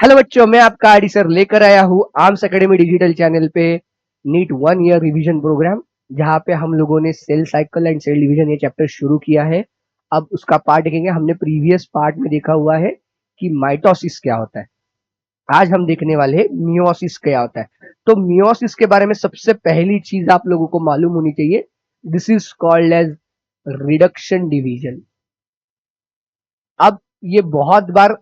Hello बच्चों, मैं आपका आरडी सर लेकर आया हूँ आर्म्स एकेडमी डिजिटल चैनल पे नीट 1 ईयर रिवीजन प्रोग्राम, जहाँ पे हम लोगों ने cell cycle and cell division ये चैप्टर शुरू किया है। अब उसका पार्ट देखेंगे। हमने प्रीवियस पार्ट में देखा हुआ है कि माइटोसिस क्या होता है। आज हम देखने वाले हैं मियोसिस क्या होता है। तो मियोसिस के बारे में सबसे पहली चीज आप लोगों को मालूम होनी चाहिए, this is called as reduction division. अब ये बहुत बार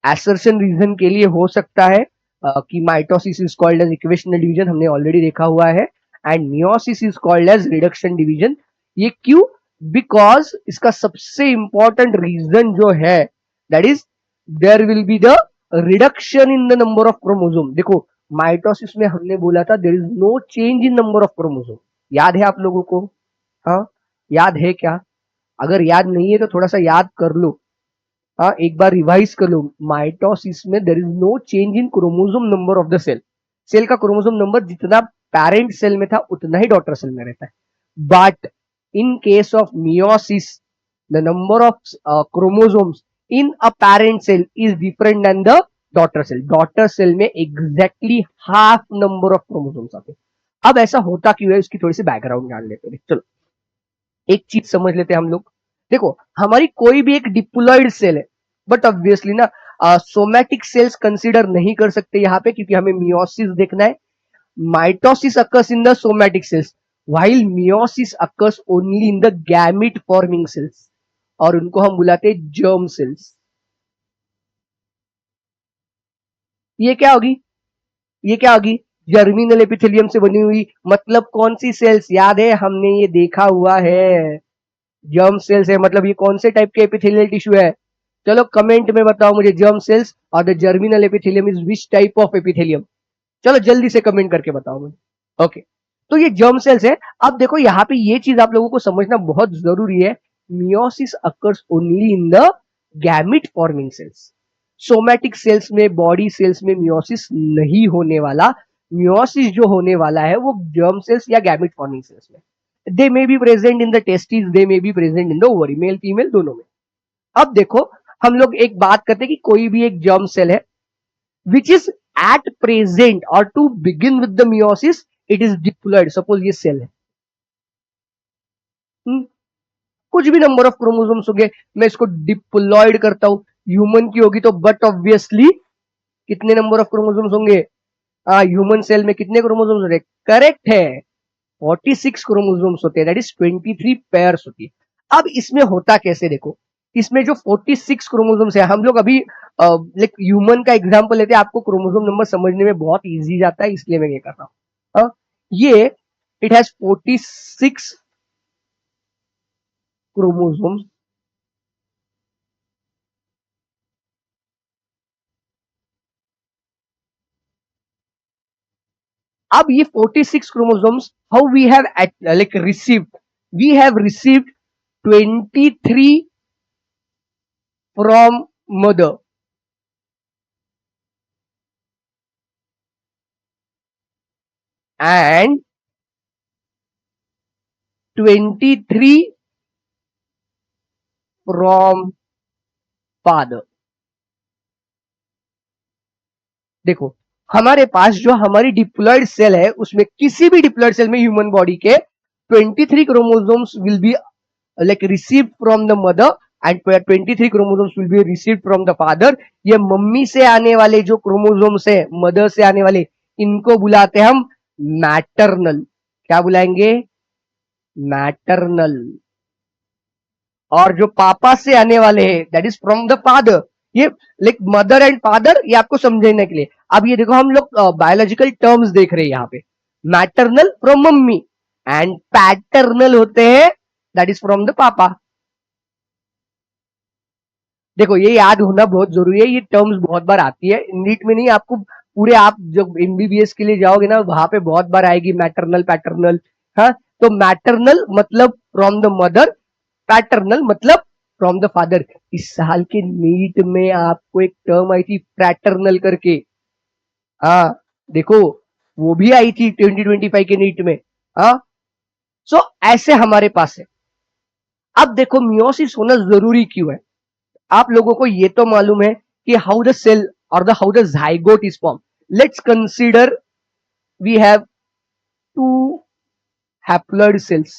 एसर्शन रीजन के लिए हो सकता है कि mitosis is called as equational division, हमने ऑलरेडी देखा हुआ है। And meiosis is called as reduction division. ये क्यों? बिकॉज इसका सबसे इंपॉर्टेंट रीजन जो है that is there will be the reduction in the number of chromosome. देखो, माइटोसिस में हमने बोला था there is no change in number of chromosome. याद है आप लोगों को? हाँ, याद है क्या? अगर याद नहीं है तो थोड़ा सा याद कर लो। हाँ, एक बार रिवाइज कर लो। माइटोसिस में there is no change in chromosome number of the cell. Cell का क्रोमोसोम नंबर जितना पेरेंट सेल में था उतना ही डॉटर सेल में रहता है। But in case of meiosis the number of chromosomes in a parent cell is different than the daughter cell. Daughter cell में exactly half number of chromosomes आते हैं। अब ऐसा होता क्यों है, उसकी थोड़ी सी बैकग्राउंड जान लेते हैं। चलो एक चीज समझ लेते हैं हम लोग। देखो, हमारी कोई भी एक डिप्लॉइड सेल है, बट ऑब्वियसली ना सोमैटिक सेल्स कंसीडर नहीं कर सकते यहाँ पे, क्योंकि हमें मियोसिस देखना है। Mitosis occurs in the somatic cells while meiosis occurs only in the gamete forming sales, और उनको हम बुलाते हैं जर्म सेल्स। ये क्या होगी? ये क्या होगी? जर्मिनल एपिथेलियम से बनी हुई। मतलब कौन सी सेल्स? याद है, हमने ये देखा हुआ है, जर्म सेल्स है। मतलब ये कौन से टाइप के एपिथेलियल टिश्यू है? चलो कमेंट में बताओ मुझे, जर्म सेल्स और the germinal epithelium is which type of epithelium? चलो जल्दी से कमेंट करके बताओ मुझे। ओके, तो ये जर्म सेल्स है। अब देखो यहाँ पे ये चीज आप लोगों को समझना बहुत जरूरी है, meiosis occurs only in the gamete forming cells. Somatic cells में, बॉडी सेल्स में मियोसिस नहीं होने वाला। मियोसिस जो होने वाला है वो जर्म सेल्स या गैमिट फॉर्मिंग सेल्स में। They may be present in the testis, they may be present in the ovary, male female दोनों में। अब देखो, हम लोग एक बात करते हैं कि कोई भी एक जर्म सेल है विच इज एट प्रेजेंट और to begin with the meiosis it is diploid. Suppose ये सेल है, कुछ भी नंबर ऑफ क्रोमोसोम्स होंगे, मैं इसको डिप्लॉइड करता हूं। ह्यूमन की होगी तो बट ऑब्वियसली कितने नंबर ऑफ क्रोमोसोम्स होंगे? ह्यूमन सेल में कितने क्रोमोसोम्स होते हैं? करेक्ट है, 46 क्रोमोसोम्स होते हैं, दैट इज 23 पेयर्स होती है। अब इसमें होता कैसे? देखो, इसमें जो 46 क्रोमोसोम्स है, हम लोग अभी लाइक ह्यूमन का एग्जांपल लेते हैं, आपको क्रोमोसोम नंबर समझने में बहुत इजी जाता है, इसलिए मैं ये कर रहा हूं। ये इट हैज 46 क्रोमोसोम्स। अब ये 46 chromosomes, how we have like received, we have received 23 from mother and 23 from father. देखो, हमारे पास जो हमारी डिप्लॉइड सेल है, उसमें किसी भी डिप्लॉइड सेल में ह्यूमन बॉडी के 23 chromosomes will be like received from the mother and 23 chromosomes will be received from the father. ये मम्मी से आने वाले जो क्रोमोसोम्स है, मदर से आने वाले, इनको बुलाते हैं हम मैटरनल। क्या बुलाएंगे? मैटरनल। और जो पापा से आने वाले हैं that is from the father. ये लाइक मदर एंड फादर, ये आपको समझने के लिए। अब ये देखो, हम लोग बायोलॉजिकल टर्म्स देख रहे हैं यहाँ पे। Maternal from mummy and paternal होते हैं दैट इज फ्रॉम द पापा। देखो, ये याद होना बहुत जरूरी है, ये टर्म्स बहुत बार आती है नीट में, नहीं आपको पूरे, आप जब एमबीबीएस के लिए जाओगे ना, वहां पे बहुत बार आएगी मैटरनल पैटर्नल। हाँ, तो मैटरनल मतलब फ्रॉम द मदर, पैटर्नल मतलब फ्रॉम द फादर। इस साल के नीट में आपको एक टर्म आई थी पैटर्नल करके। हाँ, देखो, वो भी आई थी 2025 के नीट में। हाँ, सो ऐसे हमारे पास है। अब देखो, मियोसिस होना जरूरी क्यों है? आप लोगों को ये तो मालूम है कि how the cell or the how the zygote is formed. Let's consider we have two haploid cells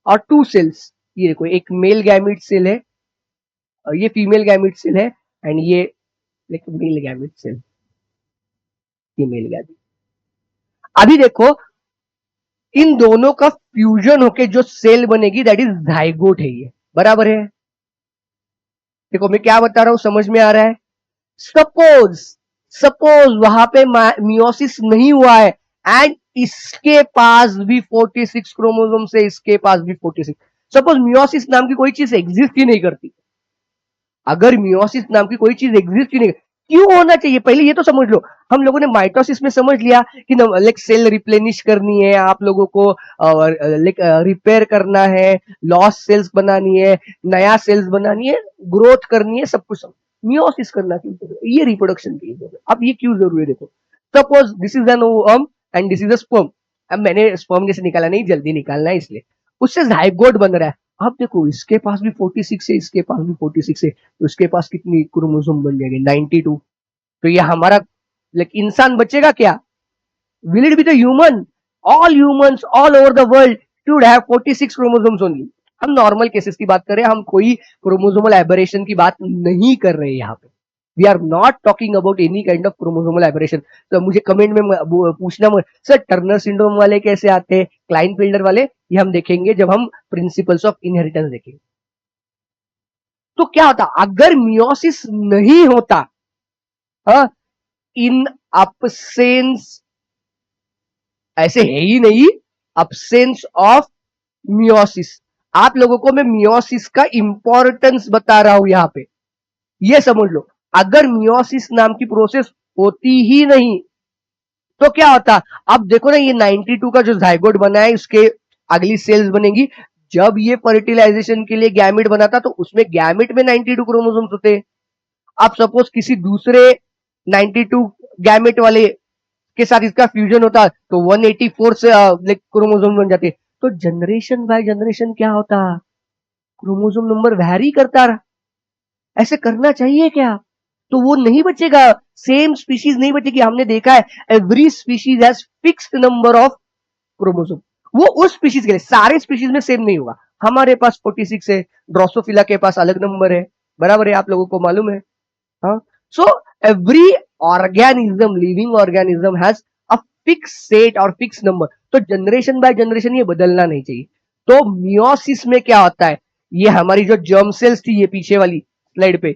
or two cells. ये देखो एक मेल गैमिट सेल है और ये फीमेल गैमिट सेल है एंड ये like male gamete cell, female gamete. अभी देखो इन दोनों का फ्यूजन होके जो सेल बनेगी दैट इज जाइगोट है, ये बराबर है. देखो मैं क्या बता रहा हूं, समझ में आ रहा है. सपोज सपोज वहां पे मियोसिस नहीं हुआ है एंड इसके पास भी 46 क्रोमोसोम से इसके पास भी 46. सपोज मियोसिस नाम की कोई चीज एग्जिस्ट ही नहीं करती, अगर मियोसिस नाम की कोई चीज एग्जिस्ट ही नहीं, क्यों होना चाहिए पहले ये तो समझ लो. हम लोगों ने माइटोसिस में समझ लिया कि लाइक सेल रिप्लेनिश करनी है, आप लोगों को लाइक रिपेयर करना है, लॉस सेल्स बनानी है, नया सेल्स बनानी है, ग्रोथ करनी है, सब कुछ. मियोसिस करना क्यों, ये रिप्रोडक्शन के लिए. अब ये क्यों जरूरी है देखो. Suppose this is an ovum and this is a sperm. अब मैंने स्पर्म जैसे निकाला नहीं, जल्दी निकालना है इसलिए उससे जाइगोट बन रहा है. अब देखो इसके पास भी 46 है, इसके पास भी 46 है, तो इसके पास कितनी क्रोमोसोम बन जाएगी 92. तो ये हमारा लाइक इंसान बचेगा क्या, will it be the human. All humans all over the world should have 46 chromosomes only. हम नॉर्मल केसेस की बात कर रहे हैं, हम कोई क्रोमोसोमल एबरेशन की बात नहीं कर रहे हैं यहाँ पे. We are not talking about any kind of chromosomal aberration. तो मुझे कमेंट में पूछना सर टर्नर सिंड्रोम वाले कैसे आते हैं, क्लाइनफेल्डर वाले, ये हम देखेंगे जब हम प्रिंसिपल्स ऑफ इनहेरिटेंस देखेंगे. तो क्या होता अगर मियोसिस नहीं होता, इन अपसेंस, ऐसे है ही नहीं, अपसेंस ऑफ मियोसिस. आप लोगों को मैं मियोसिस का इंपॉर्टेंस बता रहा हूं यहां पे, ये समझ लो. अगर मियोसिस नाम की प्रोसेस होती ही नहीं तो क्या होता. अब देखो ना ये 92 का जो जाइगोट बना है उसके अगली सेल्स बनेगी. जब ये फर्टिलाइजेशन के लिए गैमिट बना था तो उसमें गैमिट में 92 क्रोमोसोम्स होते. अब सपोज किसी दूसरे 92 गैमिट वाले के साथ इसका फ्यूजन होता तो 184 से क्रोमोसोम बन जाते. तो जनरेशन बाय जनरेशन क्या होता, क्रोमोसोम नंबर वैरी करता रहा. ऐसे करना चाहिए क्या, तो वो नहीं बचेगा, सेम स्पीशीज नहीं बचेगी. हमने देखा है every species has fixed number of chromosome. वो उस स्पीशीज के लिए, सारे स्पीशीज में सेम नहीं होगा. हमारे पास 46 है, ड्रोसोफिला के पास अलग नंबर है, बराबर है, आप लोगों को मालूम है. हाँ, so every organism, living organism has a fix set और फिक्स नंबर. तो जनरेशन बाय जनरेशन ये बदलना नहीं चाहिए. तो मियोसिस में क्या होता है, ये हमारी जो जर्म सेल्स थी, ये पीछे वाली स्लाइड पे,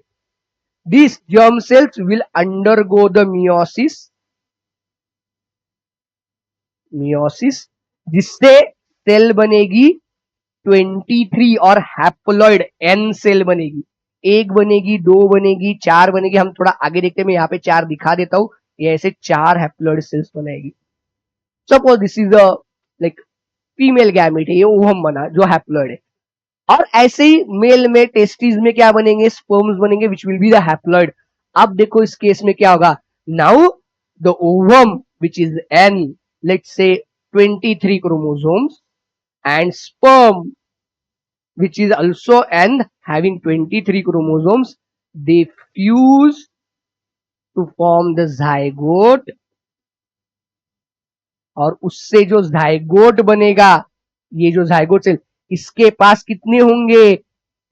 these germ cells will undergo the meiosis जिससे सेल बनेगी 23 और हैप्लॉइड एन सेल बनेगी. एक बनेगी, दो बनेगी, चार बनेगी. हम थोड़ा आगे देखते हैं, मैं यहाँ पे चार दिखा देता हूं. ये ऐसे चार हैप्लॉइड सेल्स बनाएगी. Suppose this is a like female gamete है, ये ओवम बना जो हैप्लॉइड है. और ऐसे ही मेल में टेस्टिस में क्या बनेंगे, स्पर्म्स बनेंगे which will be the haploid. अब देखो इस केस में क्या होगा, now the ovum which is an, let's say 23 chromosomes, and sperm which is also n having 23 chromosomes, they fuse to form the zygote. और उससे जो जाइगोट बनेगा, ये जो जाइगोट सेल, इसके पास कितने होंगे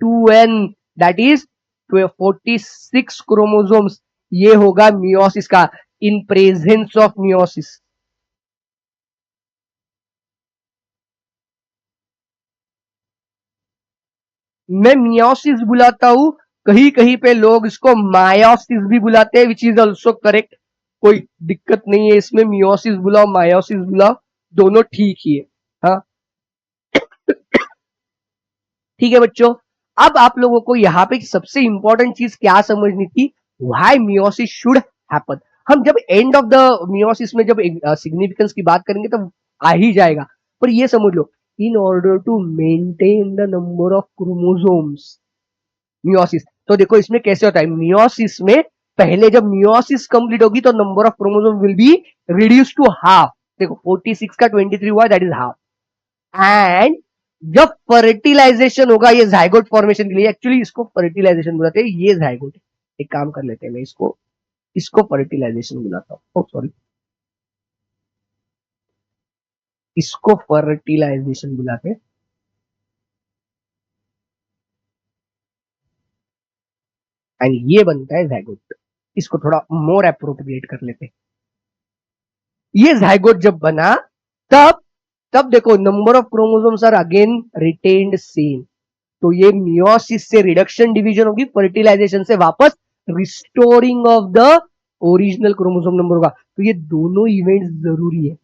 2n, दैट इज 46 क्रोमोसोम्स. ये होगा मियोसिस का, इन प्रेजेंस ऑफ मियोसिस. मैं मियोसिस बुलाता हूं, कहीं कहीं पे लोग इसको मायोसिस भी बुलाते हैं, विच इज ऑल्सो करेक्ट. कोई दिक्कत नहीं है इसमें, मियोसिस बुलाओ मायोसिस बुलाओ, दोनों ठीक ही है. हाँ ठीक है बच्चों. अब आप लोगों को यहाँ पे सबसे इंपॉर्टेंट चीज क्या समझनी थी, व्हाई मियोसिस शुड हैपन. हम जब एंड ऑफ द मियोसिस में जब सिग्निफिकेंस की बात करेंगे तो आ ही जाएगा, पर ये समझ लो, in order to maintain the number of chromosomes, meiosis. तो देखो इसमें कैसे होता है, मियोसिस में पहले जब मियोसिस कंप्लीट होगी तो number of chromosome will be reduce to half. देखो 46 का 23 हुआ, दैट इज हाफ. एंड जब फर्टिलाइजेशन होगा, ये जाइगोट फॉर्मेशन के लिए, एक्चुअली इसको फर्टिलाइजेशन बोलते हैं, ये जाइगोट. एक काम कर लेते हैं, मैं इसको इसको फर्टिलाइजेशन बुलाता हूँ, सॉरी, इसको फर्टिलाइजेशन बुलाते हैं। एंड ये बनता है ज़ायगोट। इसको थोड़ा मोर अप्रोप्रिएट कर लेते हैं। ये ज़ायगोट जब बना, तब तब देखो number of chromosomes are again retained same. तो ये मियोसिस से रिडक्शन डिवीजन होगी, फर्टिलाइजेशन से वापस restoring of the original chromosome number होगा। तो ये दोनों इवेंट्स जरूरी है,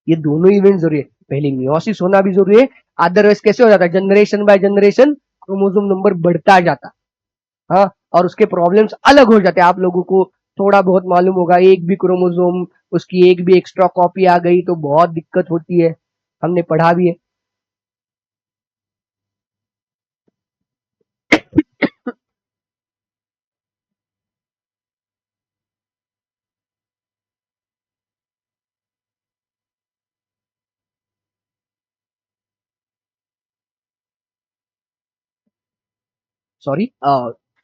ये दोनों इवेंट जरूरी है। पहले मियोसिस होना भी जरूरी है, अदरवाइज कैसे हो जाता है, generation by generation chromosome number बढ़ता जाता। हाँ, और उसके प्रॉब्लम्स अलग हो जाते हैं। आप लोगों को थोड़ा बहुत मालूम होगा, एक भी क्रोमोसोम, उसकी एक भी एक्स्ट्रा कॉपी आ गई तो बहुत दिक्कत होती है, हमने पढ़ा भी है। सॉरी,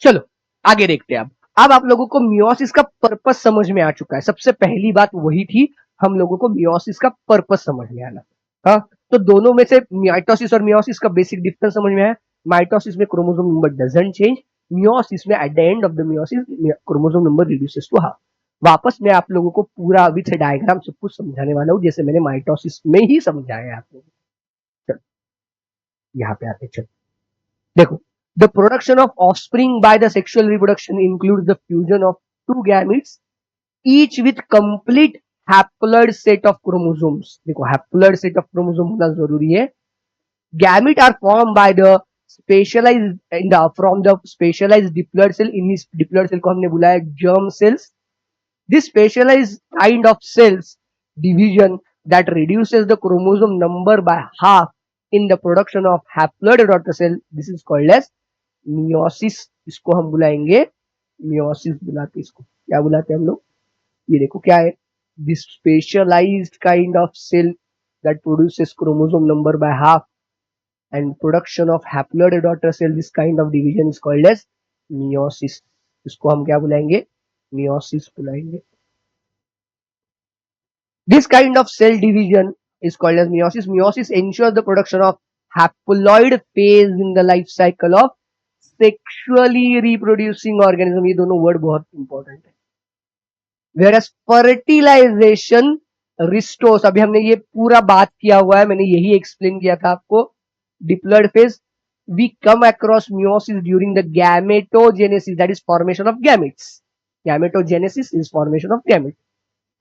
चलो आगे देखते हैं। अब आप लोगों को मियोसिस का पर्पस समझ में आ चुका है। सबसे पहली बात वही थी, हम लोगों को मियोसिस का पर्पस समझ में आना। हाँ, तो दोनों में से माइटोसिस और मियोसिस का बेसिक डिफरेंस समझ में आया। माइटोसिस में chromosome number doesn't change, meiosis में at the end of the meiosis chromosome number reduces to half. वापस मैं आप लोगों को पूरा विथ डायग्राम सब कुछ समझाने वाला हूँ, जैसे मैंने माइटोसिस में ही समझाया है आप लोगों को। चलो यहाँ पे आते, चलो देखो, the production of offspring by the sexual reproduction includes the fusion of two gametes, each with complete haploid set of chromosomes. देखो haploid set of chromosome होना जरूरी है। Gamete are formed by the specialized in the from the specialized diploid cell। In diploid cell को हमने बुलाया germ cells। This specialized kind of cells division that reduces the chromosome number by half in the production of haploid daughter cell, this is called as meiosis. इसको हम बुलाएंगे meiosis, बुलाते इसको क्या बुलाते हैं हम लोग, ये देखो क्या है, this specialized kind of cell that produces chromosome number by half and production of haploid daughter cell, this kind of division is called as meiosis. इसको हम क्या बुलाएंगे, मियोसिस बुलाएंगे। This kind of cell division is called as meiosis. Meiosis ensures the production of haploid phase in the life cycle of sexually reproducing organism। ये दोनों word बहुत important है। Whereas fertilization restores, अभी हमने ये पूरा बात किया हुआ है, मैंने यही एक्सप्लेन किया था आपको। Diploid phase, we come across meiosis during the gametogenesis, that is formation of gametes। Gametogenesis is formation of gametes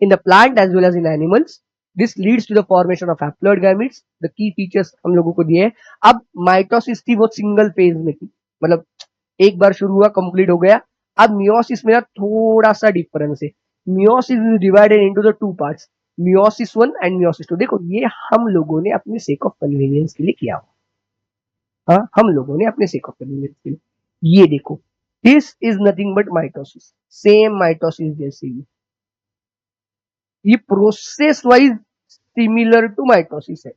in the plant as well as in animals। This leads to the formation of haploid gametes। The key features हम लोगों को दिए हैं। अब mitosis थी वो single phase में थी, मतलब एक बार शुरू हुआ कंप्लीट हो गया। अब मियोसिस में थोड़ा सा डिफरेंस है। Meiosis is divided into the two parts, meiosis 1 and meiosis 2। देखो ये हम लोगों ने अपने सेक ऑफ कन्वीनियंस के लिए किया हुआ, हाँ हम लोगों ने अपने सेक ऑफ कन्वीनियंस के लिए। ये देखो, this is nothing but mitosis, same mitosis जैसे ही, ये process wise similar to mitosis है।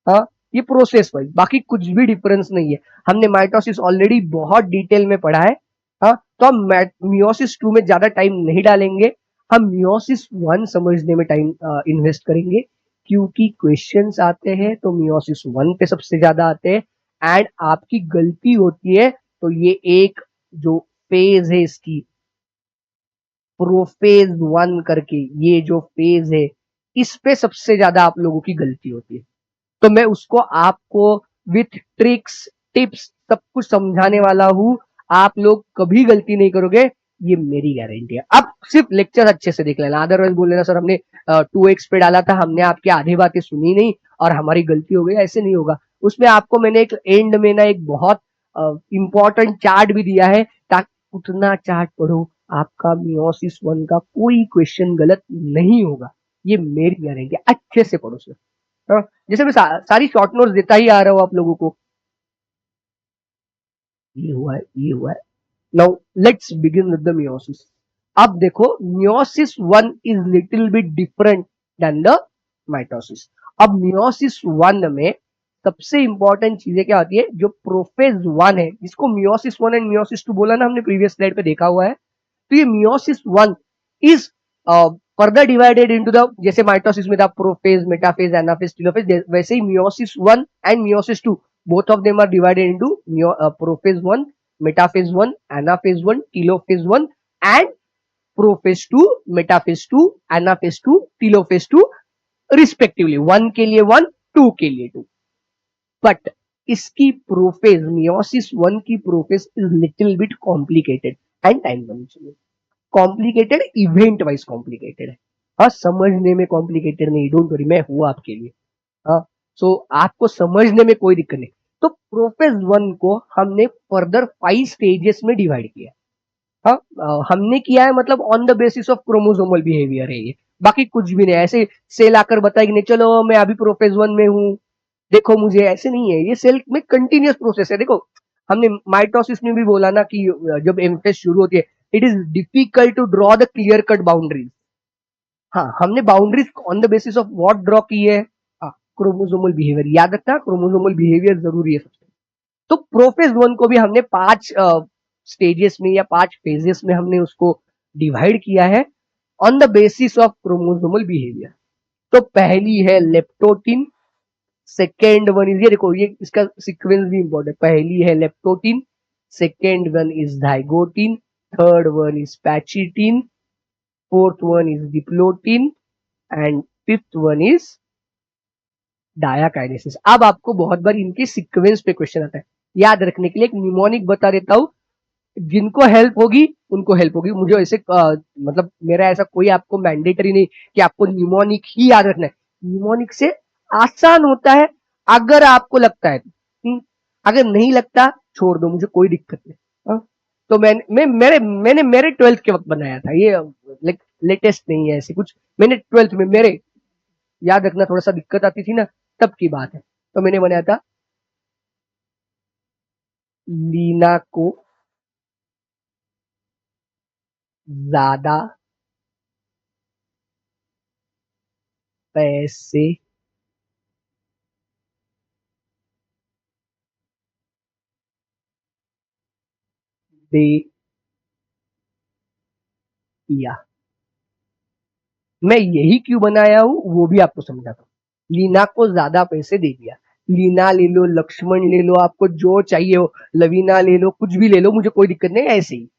हाँ, ये प्रोसेस वाइज, बाकी कुछ भी डिफरेंस नहीं है। हमने माइटोसिस ऑलरेडी बहुत डिटेल में पढ़ा है। हाँ, तो हम मियोसिस 2 में ज्यादा टाइम नहीं डालेंगे, हम मियोसिस 1 समझने में टाइम इन्वेस्ट करेंगे, क्योंकि क्वेश्चंस आते हैं तो मियोसिस 1 पे सबसे ज्यादा आते हैं। एंड आपकी गलती होती है, तो ये एक जो फेज है इसकी, प्रोफेज 1 करके ये जो फेज है, इस पे सबसे ज्यादा आप लोगों की गलती होती है। तो मैं उसको आपको विथ ट्रिक्स टिप्स सब कुछ समझाने वाला हूं, आप लोग कभी गलती नहीं करोगे, ये मेरी गारंटी है। अब सिर्फ लेक्चर अच्छे से देख लेना, अदरवाइज बोल लेना सर हमने 2x पे डाला था, हमने आपकी आधी बातें सुनी नहीं और हमारी गलती हो गई, ऐसे नहीं होगा। उसमें आपको मैंने एक एंड में ना एक बहुत इंपॉर्टेंट चार्ट भी दिया है, ताकि उतना चार्ट पढ़ो, आपका मियोसिस 1 का कोई क्वेश्चन गलत नहीं होगा, ये मेरी गारंटी है। अच्छे से पढ़ो सर। हाँ, जैसे मैं सारी शॉर्ट नोट्स देता ही आ रहा हूं आप लोगों को। ये हुआ है, ये हुआ है। Now let's begin with the meiosis. अब देखो, meiosis 1 is little bit different than the mitosis. अब मियोसिस 1 में सबसे इंपॉर्टेंट चीजें क्या होती है, जो प्रोफेज 1 है, जिसको मियोसिस 1 एंड मियोसिस 2 बोला ना हमने प्रीवियस स्लाइड पे देखा हुआ है, तो ये meiosis 1 is further divided into the, जैसे माइटोसिस में था प्रोफेज, मेटाफेज, एनाफेज, टेलोफेज, वैसे ही meiosis 1 and meiosis 2 both of them are divided into prophase 1, metaphase 1, anaphase 1, telophase 1 and prophase 2, metaphase 2, anaphase 2, telophase 2 respectively, 1 के लिए 1, 2 के लिए 2। बट इसकी प्रोफेज, मियोसिस 1 की prophase is little bit complicated and time consuming. Complicated, event wise complicated है, हाँ, समझने में कॉम्प्लिकेटेड नहीं, डोंट वरी, मैं हूं आपके लिए, हाँ। सो आपको समझने में कोई दिक्कत नहीं। तो प्रोफेज 1 को हमने फर्दर 5 स्टेजेस में डिवाइड किया, हाँ, हमने किया है, मतलब on the basis of chromosomal behaviour है ये, बाकी कुछ भी नहीं। ऐसे सेल आकर बताए कि नहीं चलो मैं अभी प्रोफेज 1 में हूं, देखो मुझे, ऐसे नहीं है, ये सेल में कंटिन्यूअस प्रोसेस है। देखो हमने माइटोसिस में भी बोला ना कि जब एमफेज शुरू होती है, it is difficult to draw the clear cut boundaries, हाँ, हमने boundaries on the basis of what draw की है, हाँ, क्रोमोसोमल बिहेवियर, याद रखना क्रोमोसोमल बिहेवियर जरूरी है सबसे। तो प्रोफेज 1 को भी हमने 5 स्टेजेस में या 5 फेजेस में हमने उसको डिवाइड किया है on the basis of chromosomal behaviour. तो पहली है लेप्टोटिन, सेकेंड वन इज, ये देखो ये इसका सीक्वेंस भी इंपॉर्टेंट, पहली है leptotene, second one is zygotene, third one is pachytene, fourth one is diplotene and fifth one is diakinesis. अब आपको बहुत बार इनके सीक्वेंस पे क्वेश्चन आता है, याद रखने के लिए एक निमोनिक बता देता हूं, जिनको हेल्प होगी उनको हेल्प होगी, मुझे ऐसे मतलब मेरा ऐसा कोई आपको मैंडेटरी नहीं कि आपको निमोनिक ही याद रखना है, निमोनिक से आसान होता है अगर आपको लगता है, अगर नहीं लगता छोड़ दो, मुझे कोई दिक्कत नहीं, हाँ? तो मैंने मेरे 12th के वक्त बनाया था ये, लेटेस्ट नहीं है ऐसे कुछ, मैंने 12th में, मेरे याद रखना थोड़ा सा दिक्कत आती थी ना, तब की बात है, तो मैंने बनाया था लीना को ज्यादा पैसे दे दिया। मैं यही क्यों बनाया हूं वो भी आपको समझाता हूं। लीना को ज्यादा पैसे दे दिया, लीना ले लो, लक्ष्मण ले लो, आपको जो चाहिए हो, लवीना ले लो, कुछ भी ले लो, मुझे कोई दिक्कत नहीं, ऐसे ही,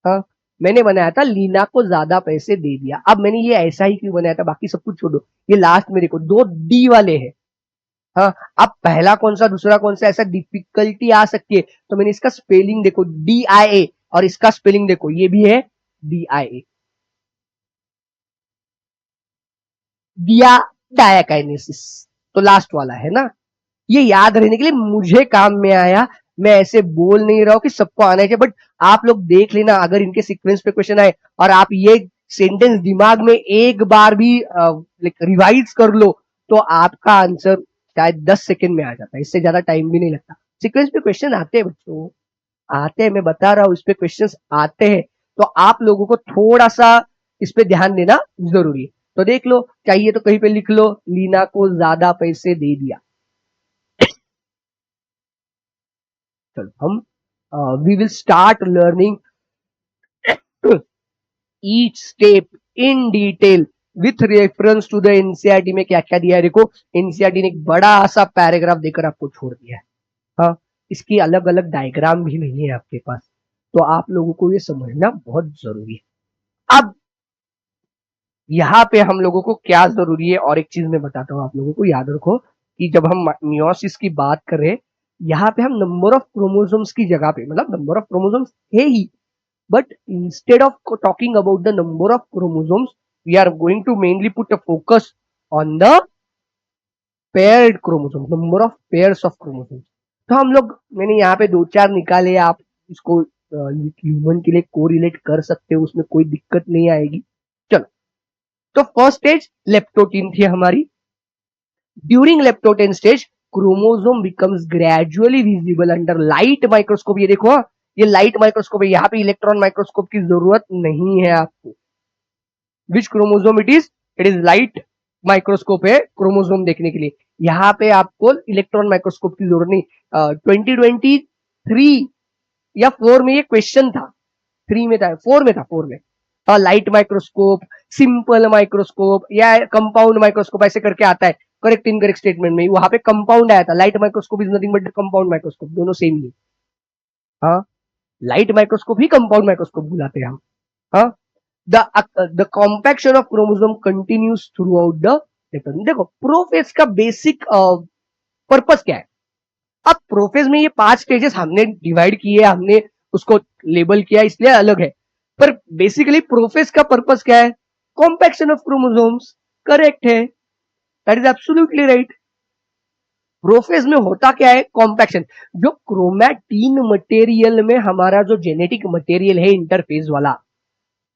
हाँ। मैंने बनाया था लीना को ज्यादा पैसे दे दिया। अब मैंने ये ऐसा ही क्यों बनाया था, बाकी सब कुछ छोड़ो, ये लास्ट में देखो दो डी वाले हैं, हाँ। अब पहला कौन सा दूसरा कौन सा, ऐसा डिफिकल्टी आ सकती है, तो मैंने इसका स्पेलिंग देखो DIA, और इसका स्पेलिंग देखो ये भी है DIA, दिया डायाकाइनेसिस, तो लास्ट वाला है ना। ये याद रहने के लिए मुझे काम में आया, मैं ऐसे बोल नहीं रहा हूं कि सबको आना चाहिए, बट आप लोग देख लेना, अगर इनके सीक्वेंस पे क्वेश्चन आए और आप ये सेंटेंस दिमाग में एक बार भी रिवाइज कर लो, तो आपका आंसर शायद 10 सेकंड में आ जाता है, इससे ज्यादा टाइम भी नहीं लगता। सीक्वेंस पे क्वेश्चन आते हैं बच्चों, आते हैं, मैं बता रहा हूं, इस पे क्वेश्चंस आते हैं, तो आप लोगों को थोड़ा सा इस पे ध्यान देना जरूरी है। तो देख लो, चाहिए तो कहीं पे लिख लो, लीना को ज्यादा पैसे दे दिया। चलो हम we will start learning each step in detail with reference to the NCERT में क्या क्या दिया है। देखो एनसीईआरटी ने एक बड़ा सा पैराग्राफ देकर आपको छोड़ दिया है, हाँ, इसकी अलग अलग डायग्राम भी नहीं है आपके पास, तो आप लोगों को ये समझना बहुत जरूरी है। अब यहाँ पे हम लोगों को क्या जरूरी है, और एक चीज मैं बताता हूँ आप लोगों को, याद रखो कि जब हम मियोसिस की बात करें, यहाँ पे हम नंबर ऑफ क्रोमोसोम्स की जगह पे, मतलब नंबर ऑफ क्रोमोसोम्स है ही, but instead of talking about the number of chromosomes, we are going to mainly put a focus on the paired chromosomes, number of pairs of chromosomes। तो हम लोग, मैंने यहाँ पे दो चार निकाले, आप इसको ह्यूमन के लिए कोरिलेट कर सकते हो, उसमें कोई दिक्कत नहीं आएगी। चलो, तो फर्स्ट स्टेज लेप्टोटिन थी हमारी। During leptotene stage chromosome becomes gradually visible under light microscope. ये देखो, ये लाइट माइक्रोस्कोप है, यहाँ पे इलेक्ट्रॉन माइक्रोस्कोप की जरूरत नहीं है आपको। Which chromosome it is light microscope है क्रोमोसोम देखने के लिए। यहाँ पे आपको इलेक्ट्रॉन माइक्रोस्कोप की जरूरत नहीं। 2023 या 4 में ये क्वेश्चन था, 3 में था, 4 में था, 4 में। लाइट माइक्रोस्कोप, सिंपल माइक्रोस्कोप या कंपाउंड माइक्रोस्कोप ऐसे करके आता है करेक्ट इनकरेक्ट स्टेटमेंट में। वहां पे कंपाउंड आया था, light microscope is nothing but compound microscope, दोनों सेम ही। हाँ, लाइट माइक्रोस्कोप ही कंपाउंड माइक्रोस्कोप बुलाते हैं हम। हाँ, the compaction of chromosome continues through out the electron. देखो प्रोफेज का बेसिक पर्पस क्या है। अब प्रोफेज में ये 5 स्टेजेस हमने डिवाइड किए, हमने उसको लेबल किया इसलिए अलग है, पर बेसिकली प्रोफेज का पर्पस क्या है? Compaction of chromosomes. करेक्ट है, that is absolutely right. Prophase में होता क्या है? कॉम्पैक्शन। जो क्रोमैटिन मटेरियल में हमारा जो जेनेटिक मटेरियल है इंटरफेज वाला,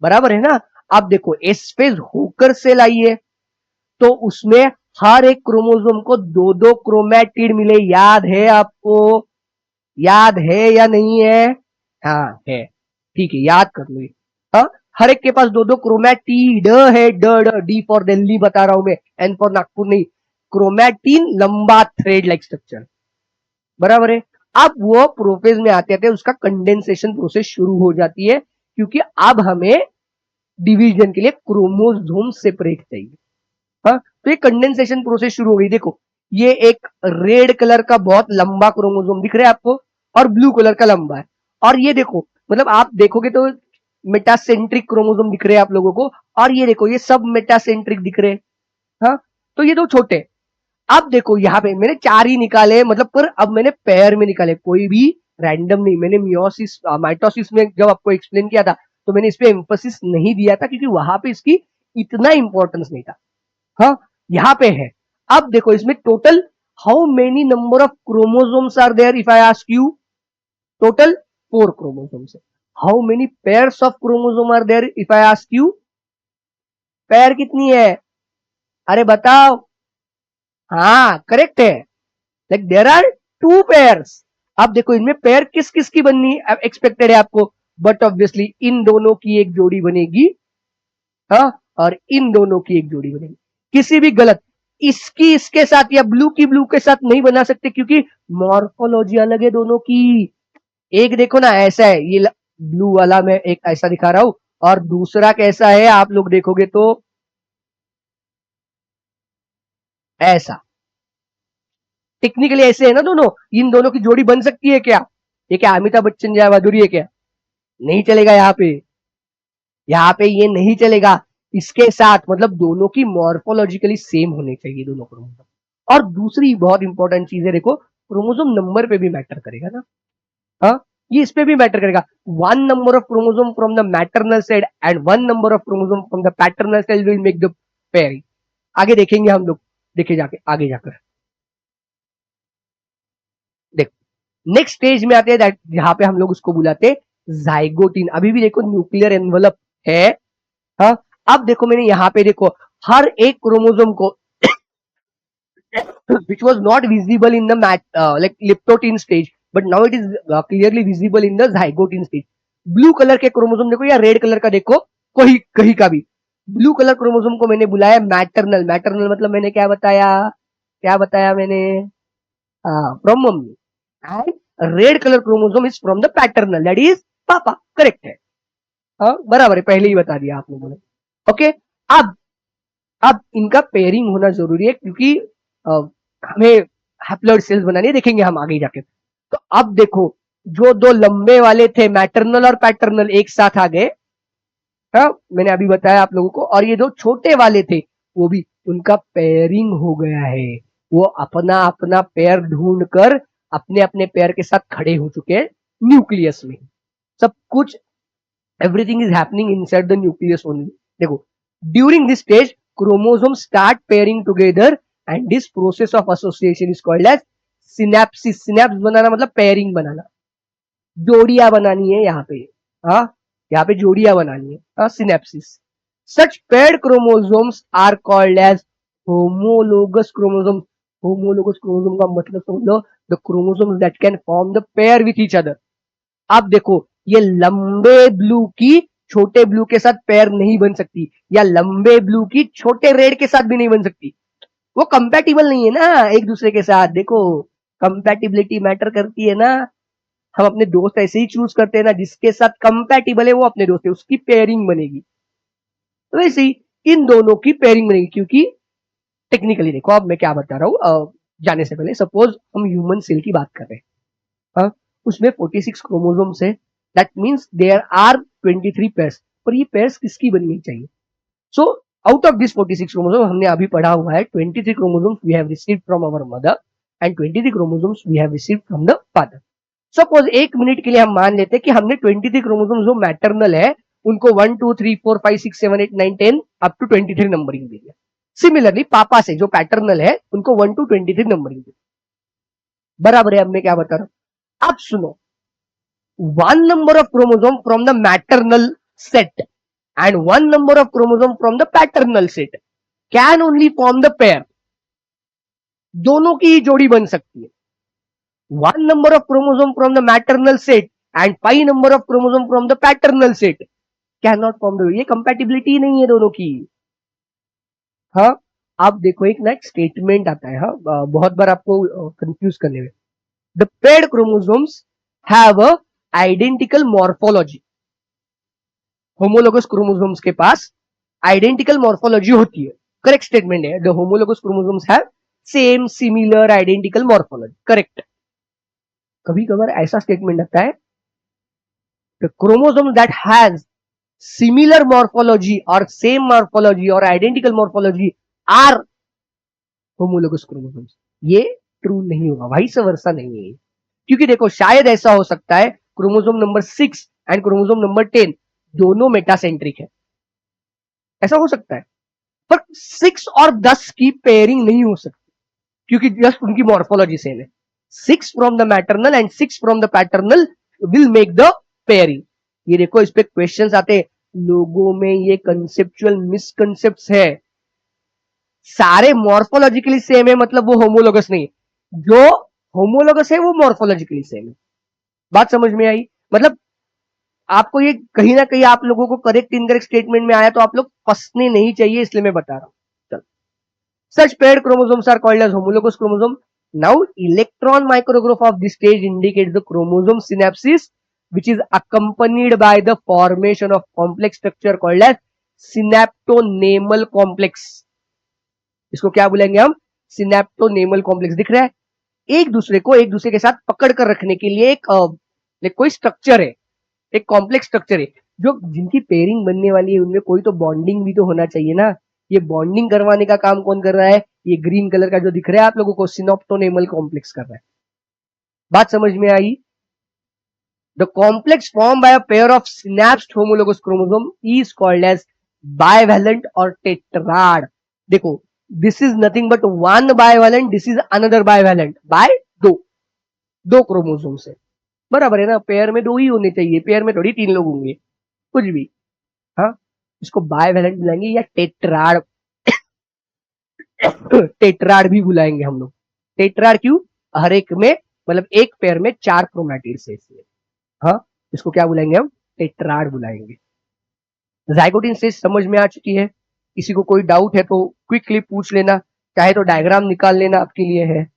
बराबर है ना। आप देखो एस फेज होकर सेल आई है, तो उसमें हर एक क्रोमोसोम को 2-2 क्रोमैटिड मिले। याद है आपको? याद है या नहीं है? हाँ है, ठीक है, याद कर लो। हाँ, हर एक के पास 2-2 क्रोमैटिड है। डी फॉर दिल्ली बता रहा हूं मैं, एन फॉर नागपुर नहीं। क्रोमैटिन लंबा थ्रेड लाइक स्ट्रक्चर, बराबर है। अब वो प्रोफेज में आते थे, उसका कंडेंसेशन प्रोसेस शुरू हो जाती है, क्योंकि अब हमें डिवीजन के लिए क्रोमोसोम सेपरेट चाहिए। हाँ, तो ये कंडेंसेशन प्रोसेस शुरू हो गई। देखो ये एक रेड कलर का बहुत लंबा क्रोमोसोम दिख रहा है आपको, और ब्लू कलर का लंबा है। और ये देखो, मतलब आप देखोगे तो मेटासेंट्रिक क्रोमोसोम दिख रहे हैं आप लोगों को, और ये देखो ये सब मेटासेंट्रिक दिख रहे हैं। हाँ, तो ये दो छोटे। अब देखो यहाँ पे मैंने 4 ही निकाले, मतलब पर अब मैंने पेयर में निकाले, कोई भी रैंडम नहीं। मैंने मियोसिस माइटोसिस में जब आपको एक्सप्लेन किया था, तो मैंने इस पे एम्फोसिस नहीं दिया था, क्योंकि वहां पे इसकी इतना इंपॉर्टेंस नहीं था। हाँ, यहाँ पे है। अब देखो इसमें total how many number of chromosomes are there if I ask you? Total 4 chromosomes है। How many pairs of chromosome are there if I ask you? Pair कितनी है? अरे बताओ। हाँ करेक्ट है, लाइक देयर आर 2 पेयर्स। अब देखो इनमें पेयर किस किस की बननी एक्सपेक्टेड है आपको? बट ऑब्वियसली इन दोनों की एक जोड़ी बनेगी। हाँ, और इन दोनों की एक जोड़ी बनेगी। किसी भी गलत, इसकी इसके साथ या ब्लू की ब्लू के साथ नहीं बना सकते, क्योंकि मॉर्फोलॉजी अलग है दोनों की। एक देखो ना ऐसा है, ये ब्लू वाला मैं एक ऐसा दिखा रहा हूं, और दूसरा कैसा है आप लोग देखोगे तो ऐसा। टेक्निकली ऐसे है ना दोनों, इन दोनों की जोड़ी बन सकती है क्या? ये क्या अमिताभ बच्चन या माधुरी है क्या? नहीं चलेगा यहाँ पे, यहाँ पे ये नहीं चलेगा। इसके साथ मतलब दोनों की मॉर्फोलॉजिकली सेम होने चाहिए दोनों क्रोमोसोम। और दूसरी बहुत इंपॉर्टेंट चीज है, देखो क्रोमोसोम नंबर पे भी मैटर करेगा ना। हाँ, ये इस पे भी मैटर करेगा। 1 number of chromosome from the maternal side and 1 number of chromosome from the paternal side will make the pairing. आगे देखेंगे हम लोग, देखे जाके आगे जाकर। देखो नेक्स्ट स्टेज में आते हैं, जहां पे हम लोग उसको बुलाते हैं जाइगोटिन। अभी भी देखो न्यूक्लियर एनवलप है। हाँ, अब देखो मैंने यहाँ पे देखो हर एक क्रोमोसोम को which was not visible in the like लिप्टोटिन stage, but now it is clearly visible in the zygotin stage. Blue colour के क्रोमोसोम देखो या रेड कलर का देखो, कोई कहीं का भी ब्लू कलर क्रोमोसोम को मैंने बुलाया मैटरनल। मैटरनल मतलब मैंने क्या बताया? क्या बताया मैंने? From mummy. And red colour chromosome is from the paternal, that is पापा। करेक्ट है, हाँ बराबर है, पहले ही बता दिया आप लोगों ने। ओके, अब इनका पेयरिंग होना जरूरी है, क्योंकि हमें हैप्लॉइड सेल्स बनानी है, देखेंगे हम आगे जाके। तो अब देखो जो दो लंबे वाले थे मैटरनल और पैटर्नल एक साथ आ गए। हाँ, मैंने अभी बताया आप लोगों को। और ये दो छोटे वाले थे वो भी, उनका पेयरिंग हो गया है। वो अपना अपना पेयर ढूंढकर अपने अपने पेयर के साथ खड़े हो चुके हैं न्यूक्लियस में। सब कुछ everything is happening inside the nucleus only. देखो during this stage chromosomes start pairing together and this process of association is called as synapsis. synapse बनाना मतलब pairing बनाना, जोड़ियां बनानी है यहाँ पे। हाँ, यहाँ पे जोड़ियां बनानी है, हाँ synapsis. Such paired chromosomes are called as homologous chromosomes. homologous chromosome का मतलब समझ लो, the chromosomes that can form the pair with each other. अब देखो ये लंबे ब्लू की छोटे ब्लू के साथ पेयर नहीं बन सकती, या लंबे ब्लू की छोटे रेड के साथ भी नहीं बन सकती। वो कंपैटिबल नहीं है ना एक दूसरे के साथ। देखो कंपैटिबिलिटी मैटर करती है ना, हम अपने दोस्त ऐसे ही चूज करते हैं ना, जिसके साथ कंपैटिबल है वो अपने दोस्त है, उसकी पेयरिंग बनेगी। तो वैसे ही इन दोनों की पेयरिंग बनेगी, क्योंकि टेक्निकली देखो अब मैं क्या बता रहा हूँ, जाने से पहले सपोज हम ह्यूमन सेल की बात कर रहे हैं, हाँ, उसमें 46 क्रोमोसोम्स है, that means there are 23 pairs, पर ये पेयर्स किसकी बननी चाहिए? So out of this 46 chromosome हमने अभी पढ़ा हुआ है 23 chromosomes we have received from our mother and 23 chromosomes we have received from the father. Suppose एक मिनट के लिए हम मान लेते हैं कि हमने 23 क्रोमोसोम जो मैटरनल है उनको 1 2 3 4 5 6 7 8 9 10 अप टू 23 नंबरिंग दी है। सिमिलरली पापा से जो पैटर्नल है उनको 1 टू 23 नंबरिंग दी। बराबर है। अब मैं क्या बता रहा हूं, अब सुनो, one number of chromosome from the maternal set and one number of chromosome from the paternal set can only form the pair। दोनों की ही जोड़ी बन सकती है। one number of chromosome from the maternal set and 5 number of chromosome from the paternal set cannot form the, ये compatibility नहीं है दोनों की। हाँ, आप देखो एक ना एक स्टेटमेंट आता है, हाँ, बहुत बार आपको कंफ्यूज करने में, the paired chromosomes have a identical morphology. Homologous chromosomes के पास आइडेंटिकल मॉर्फोलॉजी होती है, करेक्ट स्टेटमेंट है, the homologous chromosomes have same similar identical morphology, correct. कभी कभार ऐसा स्टेटमेंट आता है, the chromosome that has similar morphology और सेम मॉर्फोलॉजी और identical morphology are homologous chromosomes. ये ट्रू नहीं होगा, वाइस वर्सा नहीं है, क्योंकि देखो शायद ऐसा हो सकता है chromosome number 6 and chromosome number 10 दोनों मेटासेंट्रिक है, ऐसा हो सकता है, पर 6 और 10 की पेयरिंग नहीं हो सकती, क्योंकि जस्ट उनकी मॉर्फोलॉजी सेम है। 6 from the maternal and 6 from the paternal will make the pairing. ये देखो इस पे क्वेश्चंस आते हैं, लोगों में ये कंसेप्चुअल मिसकंसेप्ट है, सारे मॉर्फोलॉजिकली सेम है मतलब वो होमोलोगस नहीं है, जो होमोलोगस है वो मॉर्फोलॉजिकली सेम है। बात समझ में आई? मतलब आपको ये कहीं ना कहीं आप लोगों को करेक्ट इनकरेक्ट स्टेटमेंट में आया तो आप लोग फंसने नहीं चाहिए, इसलिए मैं बता रहा हूं। चलो, such paired chromosomes are called as homologous chromosome। Now electron micrograph of this stage indicates the chromosome synapsis which is accompanied by the formation of complex structure called as synaptonemal complex। इसको क्या बोलेंगे हम? Synaptonemal complex. दिख रहा है, एक दूसरे को एक दूसरे के साथ पकड़ कर रखने के लिए एक कोई स्ट्रक्चर है, एक कॉम्प्लेक्स स्ट्रक्चर है, जो जिनकी पेयरिंग बनने वाली है उनमें कोई तो बॉन्डिंग भी तो होना चाहिए ना। ये बॉन्डिंग करवाने का काम कौन कर रहा है? ये ग्रीन कलर का जो दिख रहा है आप लोगों को, सिनेप्टोनेमल कॉम्प्लेक्स कर रहा है। बात समझ में आई? The complex form by a pair of synapsed homologous chromosome is called as bivalent और टेट्राड। देखो, this is nothing but one bivalent, this is another bivalent by दो क्रोमोसोम से। बराबर है ना, पेयर में दो ही होने चाहिए, पेयर में थोड़ी 3 लोग होंगे कुछ भी। हाँ, इसको बाइवेलेंट बुलाएंगे या टेट्राड टेट्राड भी बुलाएंगे हम लोग। टेट्राड क्यों? हर एक में मतलब एक पेयर में 4 क्रोमैटिड्स है इसलिए। हाँ, इसको क्या बुलाएंगे हम? टेट्राड बुलाएंगे। जाइगोटिन स्टेज समझ में आ चुकी है? किसी को कोई डाउट है तो क्विकली पूछ लेना, चाहे तो डायग्राम निकाल लेना, आपके लिए है।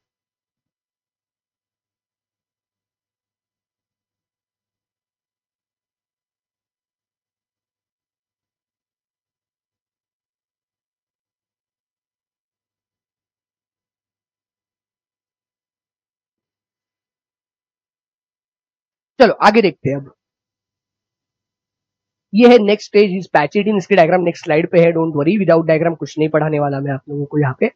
चलो आगे देखते हैं। अब ये है नेक्स्ट स्टेज इज पैचिटिन, इसकी डायग्राम नेक्स्ट स्लाइड पे है, डोंट वरी, विदाउट डायग्राम कुछ नहीं पढ़ाने वाला मैं आप लोगों को यहाँ पे।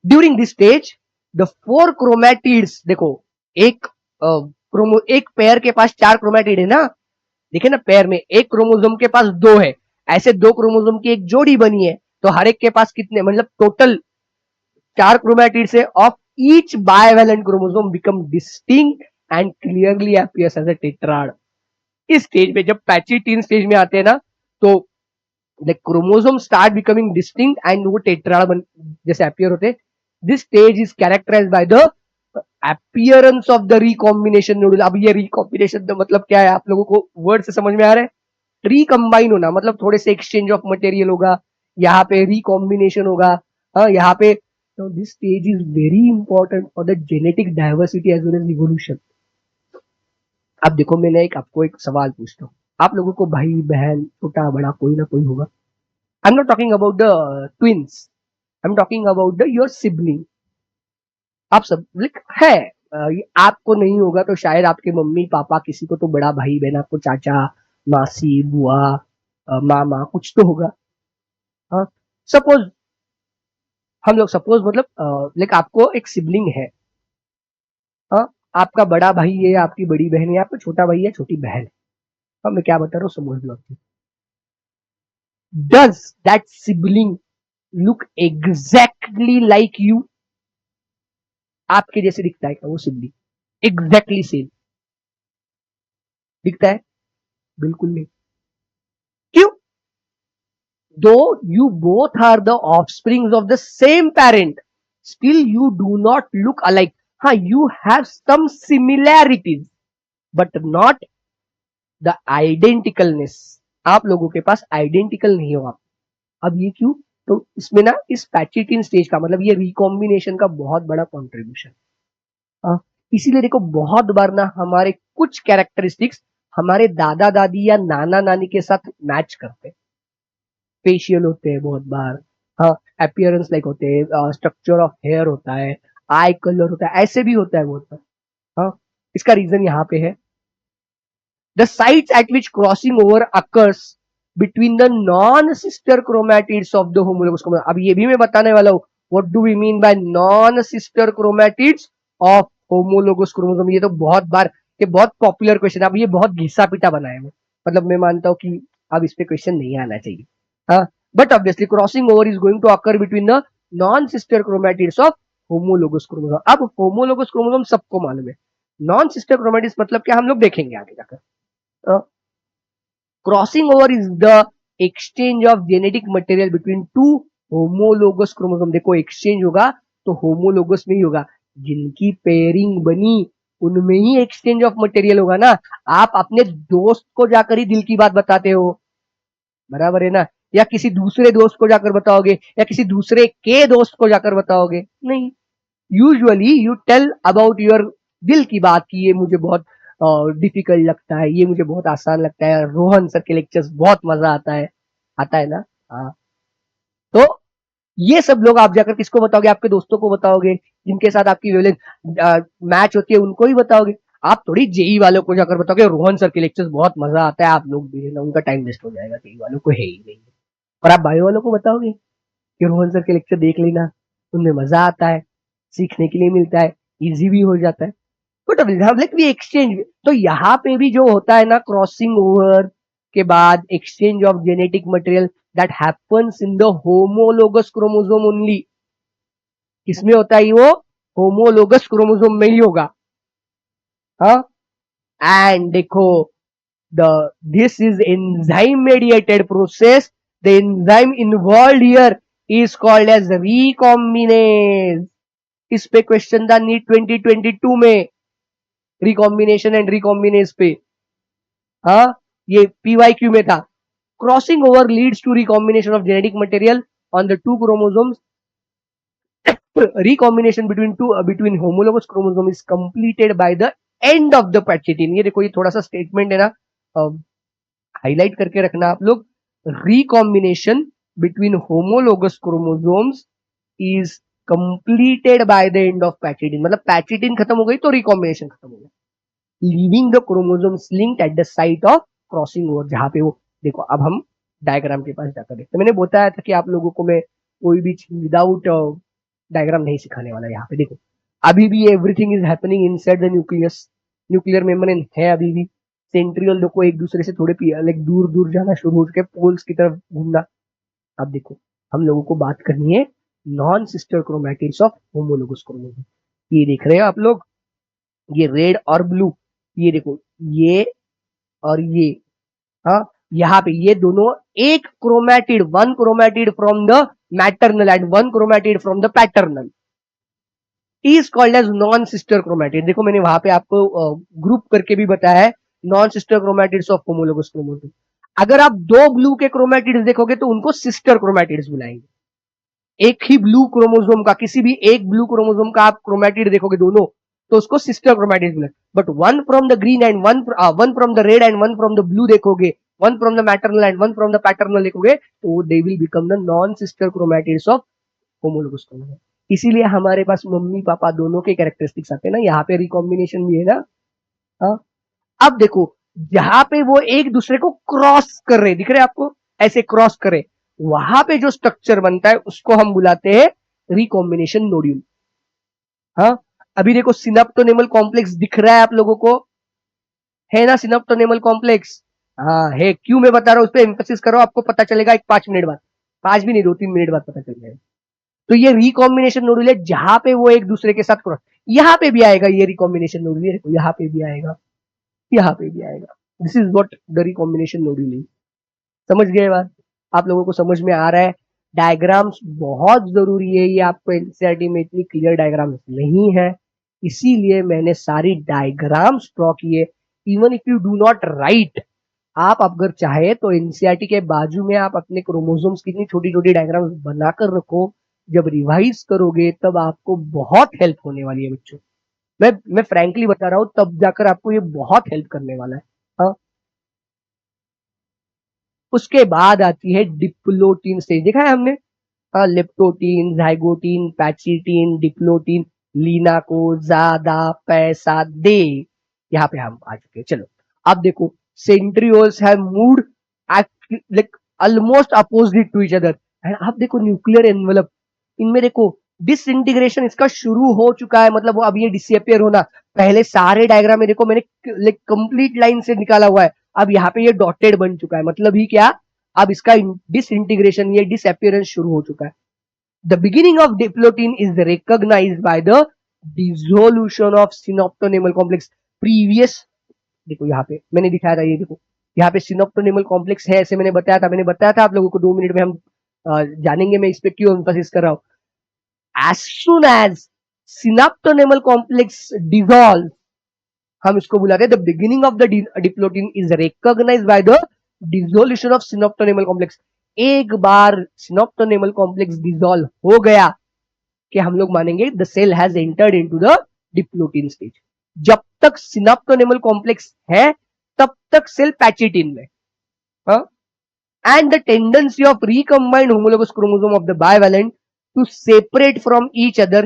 During this stage the 4 chromatids, देखो एक एक पेयर के पास 4 क्रोमैटिड है ना, देखिए ना, पेयर में एक क्रोमोसोम के पास 2 है, ऐसे 2 क्रोमोसोम की एक जोड़ी बनी है, तो हर एक के पास कितने, मतलब टोटल 4 क्रोमैटिड से of each bivalent chromosome become distinct and clearly appears as a tetrad. इस स्टेज पे जब पैचिटिन स्टेज में आते हैं ना, तो the chromosome start becoming distinct and वो टेट्राड जैसे अपीयर होते। This stage is characterized by the appearance of the recombination nodule. अब ये रिकॉम्बिनेशन मतलब क्या है, आप लोगों को वर्ड से समझ में आ रहा है? रिकम्बाइन होना मतलब थोड़े से एक्सचेंज ऑफ मटेरियल होगा, यहाँ पे रिकॉम्बिनेशन होगा, हाँ, यहाँ पे Now this stage is very important for the genetic diversity as well as evolution. अब देखो मैंने आपको एक सवाल पूछता हूँ, आप लोगों को भाई बहन छोटा बड़ा कोई ना कोई होगा. I am not talking about the twins, I am talking about the your sibling. आप सब लाइक है, आपको नहीं होगा तो शायद आपके मम्मी पापा, किसी को तो बड़ा भाई बहन, आपको चाचा मासी बुआ मामा कुछ तो होगा. हाँ, सपोज हम लोग सपोज मतलब लाइक आपको एक सिबलिंग है. हाँ, आपका बड़ा भाई है, आपकी बड़ी बहन है, आपका छोटा भाई है, छोटी बहन है. हाँ, मैं क्या बता रहा हूँ समझ लो. Does that sibling look exactly like you? आपके जैसे दिखता है क्या वो सिबलिंग? एग्जैक्टली सेम दिखता है? बिल्कुल नहीं. क्यों? Though you both are the offsprings of the same parent, still you do not look alike. हाँ, you have some similarities but not the identicalness. आप लोगों के पास आइडेंटिकल नहीं हो आप. अब ये क्यों? तो इसमें ना इस पैचिटिन स्टेज का मतलब ये रिकॉम्बिनेशन का बहुत बड़ा कॉन्ट्रीब्यूशन. इसीलिए देखो बहुत बार ना हमारे कुछ कैरेक्टरिस्टिक्स हमारे दादा दादी या नाना नानी के साथ मैच करते हैं. फेशियल होते हैं बहुत बार, हाँ, अपीयरेंस लाइक होते हैं, स्ट्रक्चर ऑफ हेयर होता है, आई कलर होता है, ऐसे भी होता है बहुत बार. हाँ, इसका रीजन यहाँ पे है. The sites at which crossing over occurs between the non-sister chromatids of the homologous chromosome. अब ये भी मैं बताने वाला हूँ. What do we mean by non-sister chromatids of homologous chromosome? ये तो बहुत बार, ये बहुत पॉपुलर क्वेश्चन है. अब ये बहुत घिसा पिटा बनाया है, मतलब मैं मानता हूँ कि अब इस पे क्वेश्चन नहीं आना चाहिए. हाँ, but obviously crossing over is going to occur between the non sister chromatids of homologous chromosome. अब होमोलोगस क्रोमोसोम सबको मालूम है. नॉन-सिस्टर क्रोमैटिड्स मतलब क्या, हम लोग देखेंगे आगे जाकर. Crossing over is the exchange of genetic material between two homologous chromosome. देखो एक्सचेंज होगा तो होमोलोगस में ही होगा. जिनकी पेयरिंग बनी उनमें ही एक्सचेंज ऑफ मटेरियल होगा ना. आप अपने दोस्त को जाकर ही दिल की बात बताते हो, बराबर है ना? या किसी दूसरे दोस्त को जाकर बताओगे, या किसी दूसरे के दोस्त को जाकर बताओगे? नहीं. Usually you tell about your दिल की बात की ये मुझे बहुत डिफिकल्ट लगता है, ये मुझे बहुत आसान लगता है, रोहन सर के लेक्चर्स बहुत मजा आता है ना. हाँ, तो ये सब लोग आप जाकर किसको बताओगे? आपके दोस्तों को बताओगे, जिनके साथ आपकी वेवलेंथ मैच होती है उनको ही बताओगे. आप थोड़ी जेई वालों को जाकर बताओगे रोहन सर के लेक्चर्स बहुत मजा आता है, आप लोग भी ना, उनका टाइम वेस्ट हो जाएगा, जेई वालों को है ही नहीं. और आप बायो वालों को बताओगे कि रोहन सर के लेक्चर देख लेना, उनमें मजा आता है, सीखने के लिए मिलता है, इजी भी हो जाता है. But like we exchange. तो यहाँ पे भी जो होता है ना क्रॉसिंग ओवर के बाद exchange of genetic material that happens in the homologous chromosome only. किसमें होता है वो? होमोलोगस क्रोमोसोम में ही होगा. हाँ, एंड देखो the this is enzyme mediated process. The enzyme involved here is called as recombinase. इस पे क्वेश्चन था नीट 2022 में, रिकॉम्बिनेशन एंड रिकॉम्बिनेज पे. हाँ, ये पीवाईक्यू में था. Crossing over leads to recombination of genetic material on the two chromosomes. recombination between homologous chromosome is completed by the end of the पैचिटिन. ये देखो ये थोड़ा सा स्टेटमेंट है ना, हाईलाइट करके रखना आप लोग. recombination between homologous chromosomes is completed by the end of पैचिटिन. मतलब पैचिटिन खत्म हो गई तो रिकॉम्बिनेशन खत्म हो गया, leaving the chromosomes linked at the site of crossing over. जहां पे वो देखो, अब हम डायग्राम के पास जाकर देखते. मैंने बताया था कि आप लोगों को मैं कोई भी चीज विदाउट डायग्राम नहीं सिखाने वाला. यहाँ पे देखो अभी भी everything is happening inside the nucleus. Nuclear membrane है अभी भी. सेंट्रियल देखो एक दूसरे से थोड़े लाइक दूर दूर जाना शुरू हो चुके, पोल्स की तरफ घूमना. अब देखो हम लोगों को बात करनी है non sister chromatids of homologous chromosome. ये देख रहे हो आप लोग, ये रेड और ब्लू, ये देखो ये और ये. हाँ, यहाँ पे ये दोनों एक chromatid, one chromatid from the maternal and one chromatid from the paternal is called as non sister chromatid. देखो मैंने वहां पे आपको ग्रुप करके भी बताया है non sister chromatids of homologous chromosome. अगर आप दो ब्लू के क्रोमैटिड्स देखोगे तो उनको सिस्टर क्रोमैटिड्स बुलाएंगे. एक ही ब्लू क्रोमोसोम का, किसी भी एक ब्लू क्रोमोसोम का आप क्रोमैटिड देखोगे दोनों, तो उसको सिस्टर क्रोमैटिड बोले। But one from the green and one from the red and one from the blue देखोगे, one from the maternal and one from the paternal देखोगे, तो they will become the non sister chromatids of homologous chromosome. इसीलिए हमारे पास mummy papa दोनों के characteristics आते हैं ना, यहाँ पे रिकॉम्बिनेशन भी है ना। हाँ, अब देखो जहां पे वो एक दूसरे को क्रॉस कर रहे, दिख रहे आपको, ऐसे क्रॉस करे, वहां पे जो स्ट्रक्चर बनता है उसको हम बुलाते हैं रिकॉम्बिनेशन नोड्यूल। हाँ, अभी देखो सिनेप्टोनेमल कॉम्प्लेक्स दिख रहा है आप लोगों को, है ना सिनेप्टोनेमल कॉम्प्लेक्स। हाँ है, क्यों मैं बता रहा हूं, उस पर एम्फेसिस करो, आपको पता चलेगा एक 5 मिनट बाद, 5 भी नहीं 2-3 मिनट बाद पता चल जाएगा। तो ये रिकॉम्बिनेशन नोड्यूल है जहां पे वो एक दूसरे के साथ क्रॉस, यहाँ पे भी आएगा ये रिकॉम्बिनेशन नोड्यूल, यहाँ पे भी आएगा, यहाँ पे भी आएगा। This is what the recombination nodule is. समझ गए बात, आप लोगों को समझ में आ रहा है। डायग्राम्स बहुत जरूरी है, ये आपको एनसीईआरटी में इतनी क्लियर डायग्राम्स नहीं है, इसीलिए मैंने सारी डायग्राम्स ड्रॉ किए। Even if you do not right, आप अगर चाहे तो एनसीईआरटी के बाजू में आप अपने क्रोमोसोम्स की इतनी छोटी छोटी डायग्राम्स बनाकर रखो, जब रिवाइज करोगे तब आपको बहुत हेल्प होने वाली है बच्चों। मैं फ्रैंकली बता रहा हूं, तब जाकर आपको ये बहुत हेल्प करने वाला है। हाँ, उसके बाद आती है डिप्लोटीन स्टेज, देखा है हमने। हाँ, leptotene, zygotene, pachytene, diplotene, Leena को ज्यादा पैसा दे, यहाँ पे हम आ चुके हैं। चलो अब देखो, centrioles have moved like almost opposite to each other, and अब देखो न्यूक्लियर एनवेलप, इनमें देखो डिसइंटीग्रेशन इसका शुरू हो चुका है, मतलब वो अब ये डिसअपियर होना। पहले सारे डायग्राम में देखो मैंने लाइक कंप्लीट लाइन से निकाला हुआ है, अब यहाँ पे ये डॉटेड बन चुका है, मतलब ही क्या, अब इसका डिसइंटीग्रेशन, ये डिसअपियरेंस शुरू हो चुका है। The beginning of diplotene is recognized by the dissolution of synaptonemal complex previous. देखो यहाँ पे मैंने दिखाया था, ये देखो यहाँ पे सिनेप्टोनेमल कॉम्प्लेक्स है, ऐसे मैंने बताया था आप लोगों को, 2 मिनट में हम जानेंगे मैं इस पे क्यों एम्फेसिस कर रहा हूं। as soon as synaptonemal complex dissolve, हम इसको बुलाते हैं the beginning of the diplotene is recognized by the dissolution of synaptonemal complex. एक बार सिनेप्टोनेमल कॉम्प्लेक्स डिसॉल्व हो गया कि हम लोग मानेंगे the cell has entered into the diplotene stage. जब तक सिनेप्टोनेमल कॉम्प्लेक्स है तब तक सेल पैचिटिन में। And the tendency of recombined homologous chromosome of the bivalent to separate from each other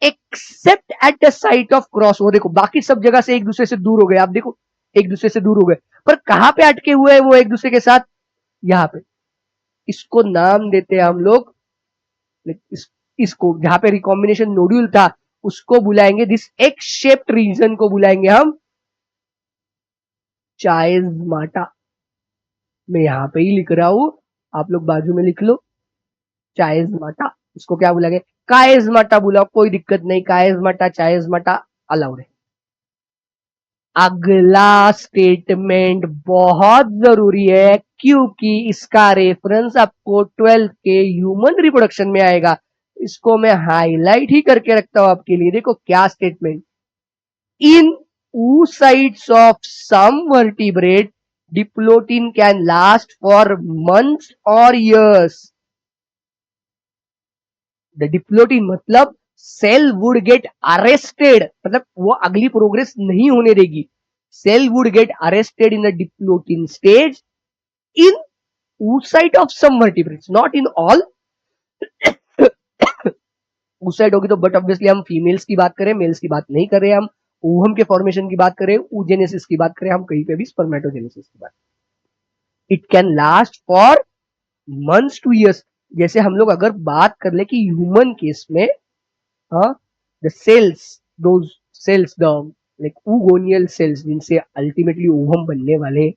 except at the site of cross। वो देखो बाकी सब जगह से एक दूसरे से दूर हो गए, आप देखो एक दूसरे से दूर हो गए, पर कहां पे अटके हुए हैं वो एक दूसरे के साथ, यहाँ पे। इसको नाम देते हैं हम लोग, इसको जहां पे रिकॉम्बिनेशन नोड्यूल था उसको बुलाएंगे, दिस एक्स शेप्ड रीजन को बुलाएंगे हम चाइज़माटा। मैं यहाँ पे ही लिख रहा हूं, आप लोग बाजू में लिख लो, चाइज़माटा। इसको क्या बुलाएंगे, काइज़माटा बुलाओ, कोई दिक्कत नहीं, काइज़माटा चाइज़माटा अलाउड है। अगला स्टेटमेंट बहुत जरूरी है क्योंकि इसका रेफरेंस आपको 12th के ह्यूमन रिप्रोडक्शन में आएगा, इसको मैं हाईलाइट ही करके रखता हूं आपके लिए। देखो क्या statement, in oocytes of some vertebrate diplotin can last for months or years। The diplotene मतलब सेल वुड गेट अरेस्टेड, मतलब वो अगली प्रोग्रेस नहीं होने देगी। Cell would get arrested in the diplotene stage in oocyte of some vertebrates, not in all। oocyte होगी तो, but obviously हम फीमेल्स की बात करें, मेल्स की बात नहीं कर रहे, हम ओवम के फॉर्मेशन की बात करें, oogenesis की बात करें, हम कहीं पे भी स्पर्मेटोजेनेसिस की बात। It can last for months to years. जैसे हम लोग अगर बात कर ले कि ह्यूमन केस में, the cells, those cells, the like oogoneal cells जिनसे अल्टीमेटली ओवम बनने वाले,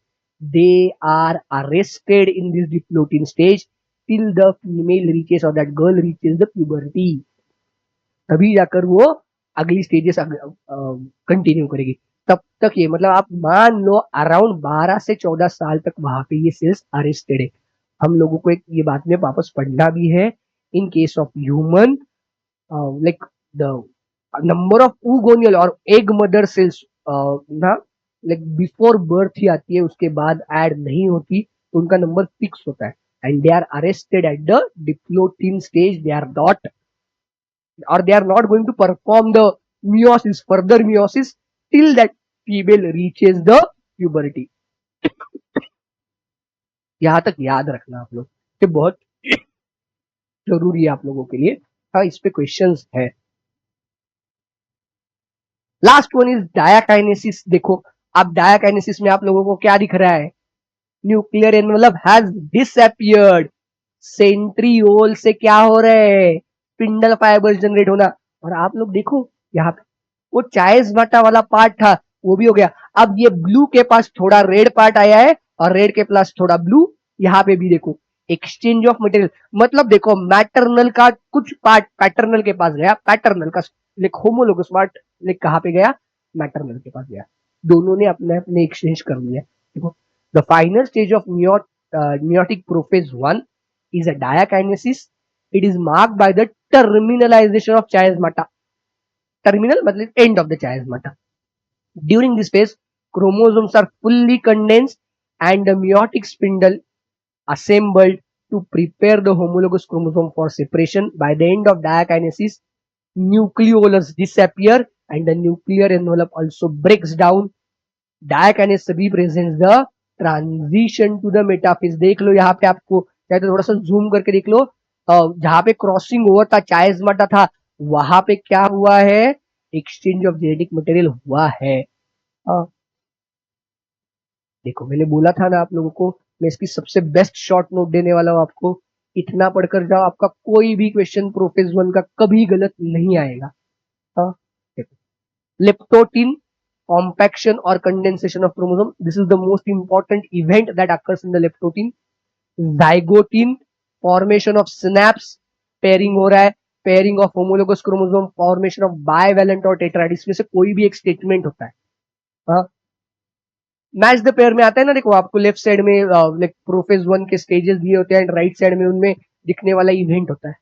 they are arrested in this diplotene stage till the female reaches और that girl reaches the puberty. तभी जाकर वो अगली स्टेजेस कंटिन्यू करेगी। तब तक ये मतलब आप मान लो अराउंड 12 से 14 साल तक वहां पे ये सेल्स अरेस्टेड है। हम लोगों को एक ये बात में वापस पढ़ना भी है, इन case of human like the number of oogoneal और एग मदर सेल्स ना, लाइक बिफोर बर्थ ही आती है, उसके बाद ऐड नहीं होती, तो उनका नंबर फिक्स होता है। and they are arrested at the diplotin stage. They are not, or they are not going to perform the meiosis, further meiosis, till that female reaches the puberty. यहां तक याद रखना आप लोग, ये बहुत जरूरी है आप लोगों के लिए। हाँ, इस पे क्वेश्चंस है। Last one is diakinesis. देखो, अब डायाकाइनेसिस में आप लोगों को क्या दिख रहा है? Nuclear envelope has disappeared. Centriole से क्या हो रहा है? स्पिंडल फाइबर्स जनरेट होना। और आप लोग देखो यहाँ पे वो चाइल्स वाटा वाला पार्ट था, वो भी हो गया। अब ये ब्लू के पास थोड़ा रेड पार्ट आया है और रेड के पास थोड़ा ब्लू। यहाँ पे भी देखो एक्सचेंज ऑफ मटेरियल, मतलब देखो मैटरनल का कुछ पार्ट पैटर्नल के पास गया, पैटर्नल का लाइक होमोलोगस पार्ट लाइक कहाँ पे गया? मैटरनल के पास गया। दोनों ने अपने अपने एक्सचेंज कर लिया। देखो, the final stage of meiotic prophase 1 is a diakinesis. It is marked by the terminalization of chiasmata. Terminal मतलब end of the chiasmata. During this phase, chromosomes are fully condensed and the meiotic spindle assembled to prepare the homologous chromosome for separation. By the end of diakinesis, nucleolus disappear and the nuclear envelope also breaks down. Diakinesis represents the transition to the metaphase. देख लो यहाँ पे, आपको चाहे तो थोड़ा सा zoom करके देख लो, जहां पे क्रॉसिंग ओवर था, चाइस्माटा था, वहां पे क्या हुआ है? एक्सचेंज ऑफ जेनेटिक मटेरियल हुआ है। देखो, मैंने बोला था ना आप लोगों को, मैं इसकी सबसे बेस्ट शॉर्ट नोट देने वाला हूं आपको। इतना पढ़कर जाओ, आपका कोई भी क्वेश्चन प्रोफेज 1 का कभी गलत नहीं आएगा। Leptotene compaction or condensation of chromosome. This is the most important event that occurs in the leptotin. Zygotin, formation of synapse, pairing हो रहा है, pairing of homologous chromosome, formation of bivalent और tetrad, इसमें से कोई भी एक स्टेटमेंट होता है। हाँ, मैच द पेयर में आता है ना, देखो आपको लेफ्ट साइड में लाइक प्रोफेज 1 के स्टेजेस दिए होते हैं एंड राइट साइड में उनमें दिखने वाला इवेंट होता है।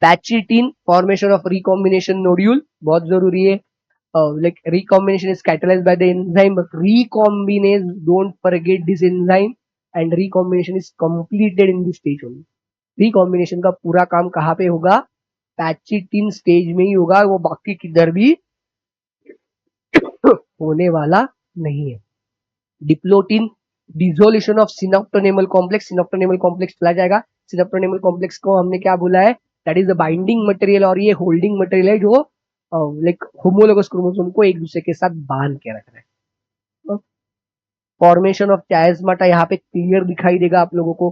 पैचिटिन, फॉर्मेशन ऑफ रिकॉम्बिनेशन नोड्यूल, बहुत जरूरी है। Like recombination is catalyzed by the enzyme recombinase. Don't forget this enzyme, and recombination is completed in this stage only. recombination का पूरा काम कहाँ पे होगा? पैचिटिन स्टेज में ही होगा, वो बाकी किधर भी होने वाला नहीं है। Diplotene, dissolution of synaptonemal complex. Synaptonemal complex चला जाएगा। सिनेप्टोनेमल कॉम्प्लेक्स को हमने क्या बोला है? That is the binding material, और ये होल्डिंग मटेरियल है जो लाइक होमोलोगस क्रोमोसोम को एक दूसरे के साथ बांध के रख रहा है। फॉर्मेशन ऑफ चाइस्माटा यहाँ पे क्लियर दिखाई देगा आप लोगों को।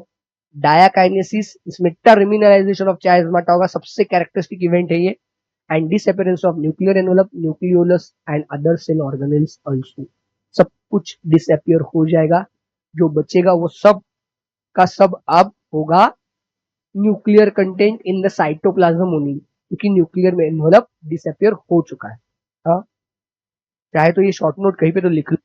डायाकाइनेसिस, इसमें टर्मिनलाइजेशन ऑफ चाइस्माटा होगा, सबसे कैरेक्टरिस्टिक इवेंट है ये। And disappearance of nuclear envelope, nucleolus and other cell organelles also. सब कुछ डिसअपियर हो जाएगा, जो बचेगा वो सब का सब अब होगा nuclear content in the cytoplasm only, क्योंकि न्यूक्लियर में एनवलप डिसअपियर हो चुका है। हाँ, चाहे तो ये शॉर्ट नोट कहीं पे तो लिख लो।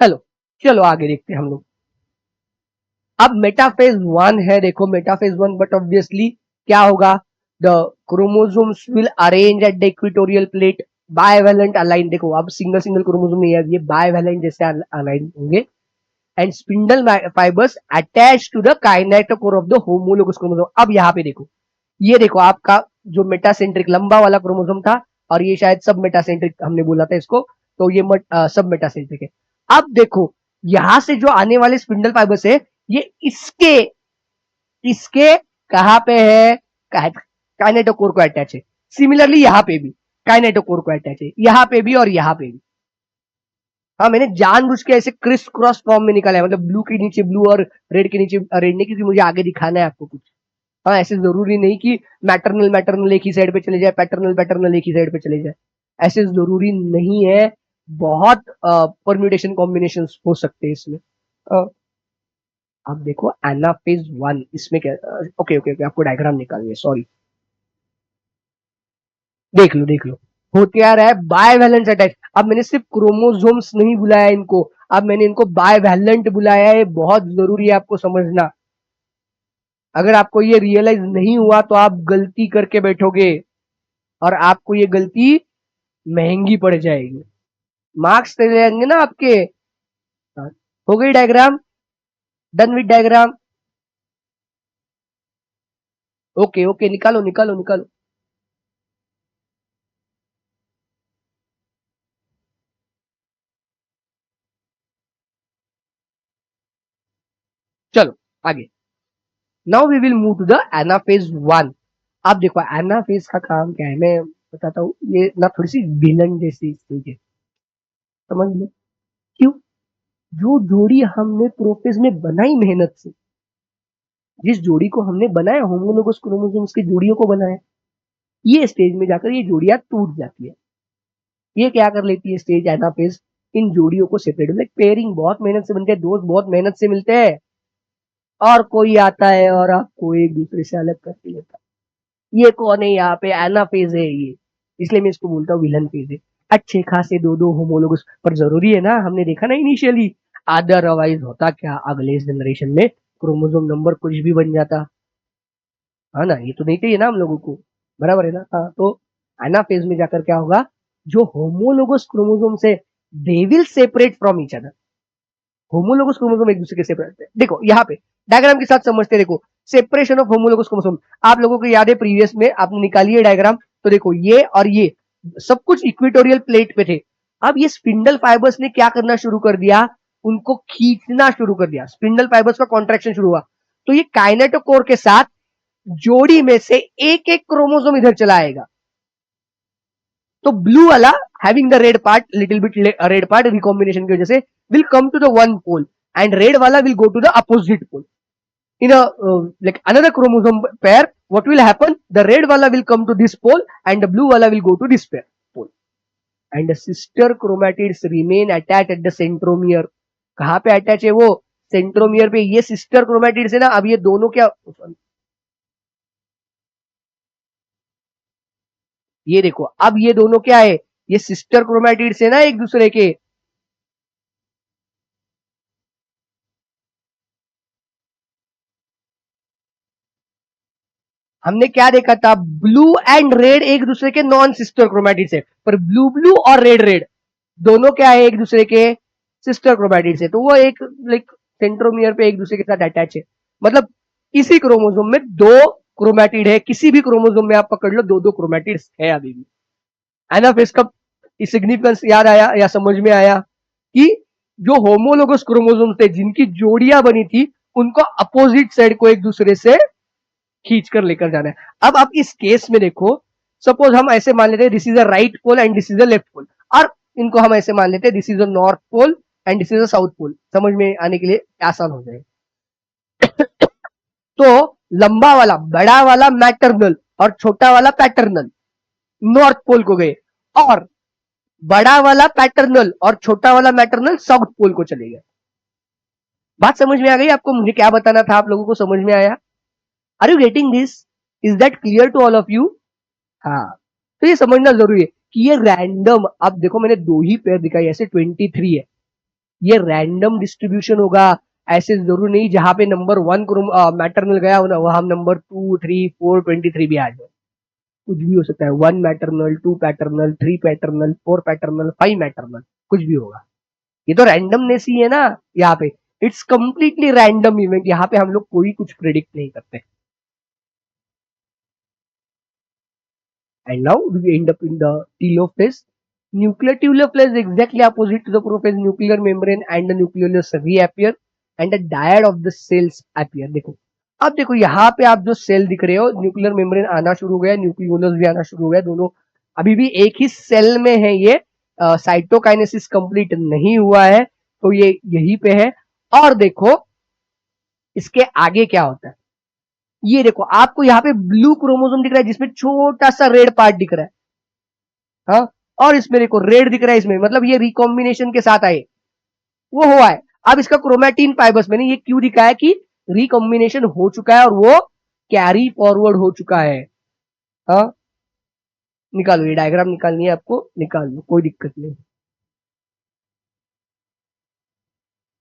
हेलो, चलो आगे देखते हैं हम लोग। अब मेटाफेज 1 है, देखो मेटाफेज 1, बट ऑब्वियसली क्या होगा? The chromosomes will arrange at the equatorial plate, bivalent align. देखो अब सिंगल सिंगल क्रोमोसोम नहीं है, ये बायवैलेंट जैसे अलाइन होंगे। And spindle fibres attach to the kinetochore of the homologous chromosome. अब यहाँ पे देखो, ये देखो आपका जो मेटासेंट्रिक लंबा वाला क्रोमोसोम था, और ये शायद सब मेटासेंट्रिक हमने बोला था इसको, तो ये सब मेटासेंट्रिक है। अब देखो यहां से जो आने वाले स्पिंडल फाइबर्स है, ये इसके इसके कहां पे है? काइनेटोकोर को अटैच है। सिमिलरली यहां पे भी काइनेटोकोर को अटैच है, यहां पे भी और यहां पे भी। हाँ, मैंने जानबूझ के ऐसे क्रिस क्रॉस फॉर्म में निकाला है, मतलब ब्लू के नीचे ब्लू और रेड के नीचे रेड नहीं, क्योंकि मुझे आगे दिखाना है आपको कुछ। हाँ, ऐसे जरूरी नहीं कि मैटरनल मैटरनल एक ही साइड पे चले जाए, पैटर्नल पैटर्नल एक ही साइड पे चले जाए, ऐसे जरूरी नहीं है। बहुत परम्यूटेशन कॉम्बिनेशन हो सकते हैं इसमें। अब देखो एनाफेज 1, इसमें क्या? ओके ओके ओके, आपको डायग्राम निकालनी है, सॉरी। देख लो हो क्या रहा है, बायवैलेंस अटैच। अब मैंने सिर्फ क्रोमोसोम्स नहीं बुलाया इनको, अब मैंने इनको बायवैलेंट बुलाया है। बहुत जरूरी है आपको समझना। अगर आपको ये रियलाइज नहीं हुआ तो आप गलती करके बैठोगे और आपको ये गलती महंगी पड़ जाएगी, मार्क्स चले जाएंगे ना आपके। हाँ, हो गई diagram, done with diagram. Okay okay, निकालो निकालो निकालो। चलो आगे। Now we will move to the anaphase 1। आप देखो एनाफेज का काम क्या है, मैं बताता हूँ। ये ना थोड़ी सी विलन जैसी स्टेज है, समझ लो क्यों। जो जोड़ी हमने प्रोफेज में बनाई मेहनत से, जिस जोड़ी को हमने बनाया, होमोलोगस क्रोमोसोम्स की जोड़ियों को बनाया, ये स्टेज में जाकर ये जोड़ियां टूट जाती है। ये क्या कर लेती है स्टेज एनाफेज, इन जोड़ियों को सेपरेट, लाइक पेयरिंग बहुत मेहनत से बनते हैं, दोस्त बहुत मेहनत से मिलते हैं, और कोई आता है और आपको एक दूसरे से अलग करके लेता है। ये कौन है यहाँ पे, एनाफेज है ये, इसलिए मैं इसको बोलता हूँ विलन फेज है। अच्छे खासे दो दो होमोलोगस, पर जरूरी है ना, हमने देखा ना इनिशियली, अदरवाइज होता क्या, अगले जनरेशन में क्रोमोसोम नंबर कुछ भी बन जाता है ना। ये तो नहीं चाहिए ना हम लोगों को, बराबर है ना। हाँ, तो एनाफेज में जाकर क्या होगा, जो होमोलोगस क्रोमोसोम से they will separate from each other. Homologous chromosome एक दूसरे के सेपरेट है। देखो यहाँ पे डायग्राम के साथ समझते, देखो सेपरेशन ऑफ होमोलोगस क्रोमोसोम। आप लोगों को याद है प्रीवियस में आपने निकाली है डायग्राम, तो देखो ये और ये सब कुछ इक्वेटोरियल प्लेट पे थे। अब ये स्पिंडल फाइबर्स ने क्या करना शुरू कर दिया, उनको खींचना शुरू कर दिया, स्पिंडल फाइबर्स का कॉन्ट्रैक्शन शुरू हुआ। तो ये काइनेटोकोर के साथ जोड़ी में से एक एक क्रोमोसोम इधर चला आएगा। तो ब्लू वाला having the red part, little bit red part recombination की वजह से, will come to the one pole, and red वाला will go to the opposite pole. In a like another chromosome pair, what will happen, the red wala will come to this pole and the blue wala will go to this pair pole, and the sister chromatids remain attached at the centromere। कहाँ पे attach है वो, centromere पे। ये sister chromatids है ना, अब ये दोनों क्या, ये देखो अब ये दोनों क्या है, ये सिस्टर क्रोमेटिड्स है ना एक दूसरे के। हमने क्या देखा था, ब्लू एंड रेड एक दूसरे के नॉन सिस्टर क्रोमेटिड्स है, पर ब्लू ब्लू और रेड रेड दोनों क्या है, एक दूसरे के सिस्टर क्रोमेटिड्स है। तो वो एक लाइक सेंट्रोमियर पे एक दूसरे के साथ अटैच है। मतलब इसी क्रोमोसोम में दो क्रोमेटिड है, किसी भी क्रोमोसोम में आप पकड़ लो दो दो क्रोमेटिड्स है अभी भी, है ना। फिर इसका सिग्निफिकेंस याद आया या समझ में आया कि जो होमोलोगस क्रोमोसोम थे जिनकी जोड़ियां बनी थी, उनको अपोजिट साइड को एक दूसरे से खींच कर लेकर जाना है। अब आप इस केस में देखो, सपोज हम ऐसे मान लेते हैं this is a right pole and this is a left pole, और इनको हम ऐसे मान लेते हैं this is a north pole and this is a south pole, समझ में आने के लिए आसान हो जाए। तो लंबा वाला बड़ा वाला मैटरनल और छोटा वाला पैटर्नल नॉर्थ पोल को गए, और बड़ा वाला पैटर्नल और छोटा वाला मैटरनल साउथ पोल को चले गए। बात समझ में आ गई आपको, मुझे क्या बताना था, आप लोगों को समझ में आया। Are you getting this, is that clear to all of you. हाँ, तो ये समझना जरूरी है कि ये रैंडम, अब देखो मैंने दो ही पेयर दिखाई, ऐसे 23 है, ये रैंडम डिस्ट्रीब्यूशन होगा। ऐसे जरूर नहीं जहां पे नंबर 1 मैटरनल गया वहां नंबर 2 3 4 23 भी आ जाए, कुछ भी हो सकता है। 1 maternal, 2 paternal, 3 paternal, 4 paternal, 5 maternal, कुछ भी होगा। ये तो रैंडमनेस ही है ना यहाँ पे, इट्स कंप्लीटली रैंडम इवेंट, यहाँ पे हम लोग कोई कुछ प्रिडिक्ट नहीं करते। And now we end up in the telophase. Nuclear telophase is exactly opposite to the prophase, nuclear membrane and the nucleolus reappear and the dyad of the cells appear। देखो अब देखो यहाँ पे आप जो सेल दिख रहे हो, न्यूक्लियर मेम्ब्रेन आना शुरू हो गया, न्यूक्लियोलस भी आना शुरू हो गया, दोनों अभी भी एक ही सेल में है। ये साइटोकाइनेसिस कंप्लीट नहीं हुआ है, तो ये यहीं पे है। और देखो इसके आगे क्या होता है, ये देखो आपको यहाँ पे ब्लू क्रोमोसोम दिख रहा है जिसमें छोटा सा रेड पार्ट दिख रहा है, हाँ, और इसमें देखो रेड दिख रहा है इसमें, मतलब ये रिकॉम्बिनेशन के साथ आए, वो हुआ है। अब इसका क्रोमैटिन फाइबर्स मैंने ये क्यों दिखाया कि रिकॉम्बिनेशन हो चुका है और वो कैरी फॉरवर्ड हो चुका है, हाँ। निकालो, ये डायग्राम निकालनी है आपको, निकाल लो, कोई दिक्कत नहीं।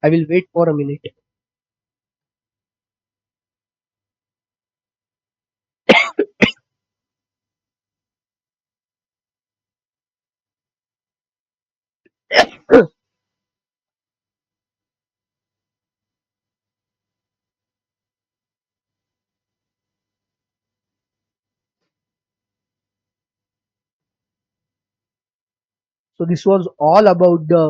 I will wait for a minute. So this was all about the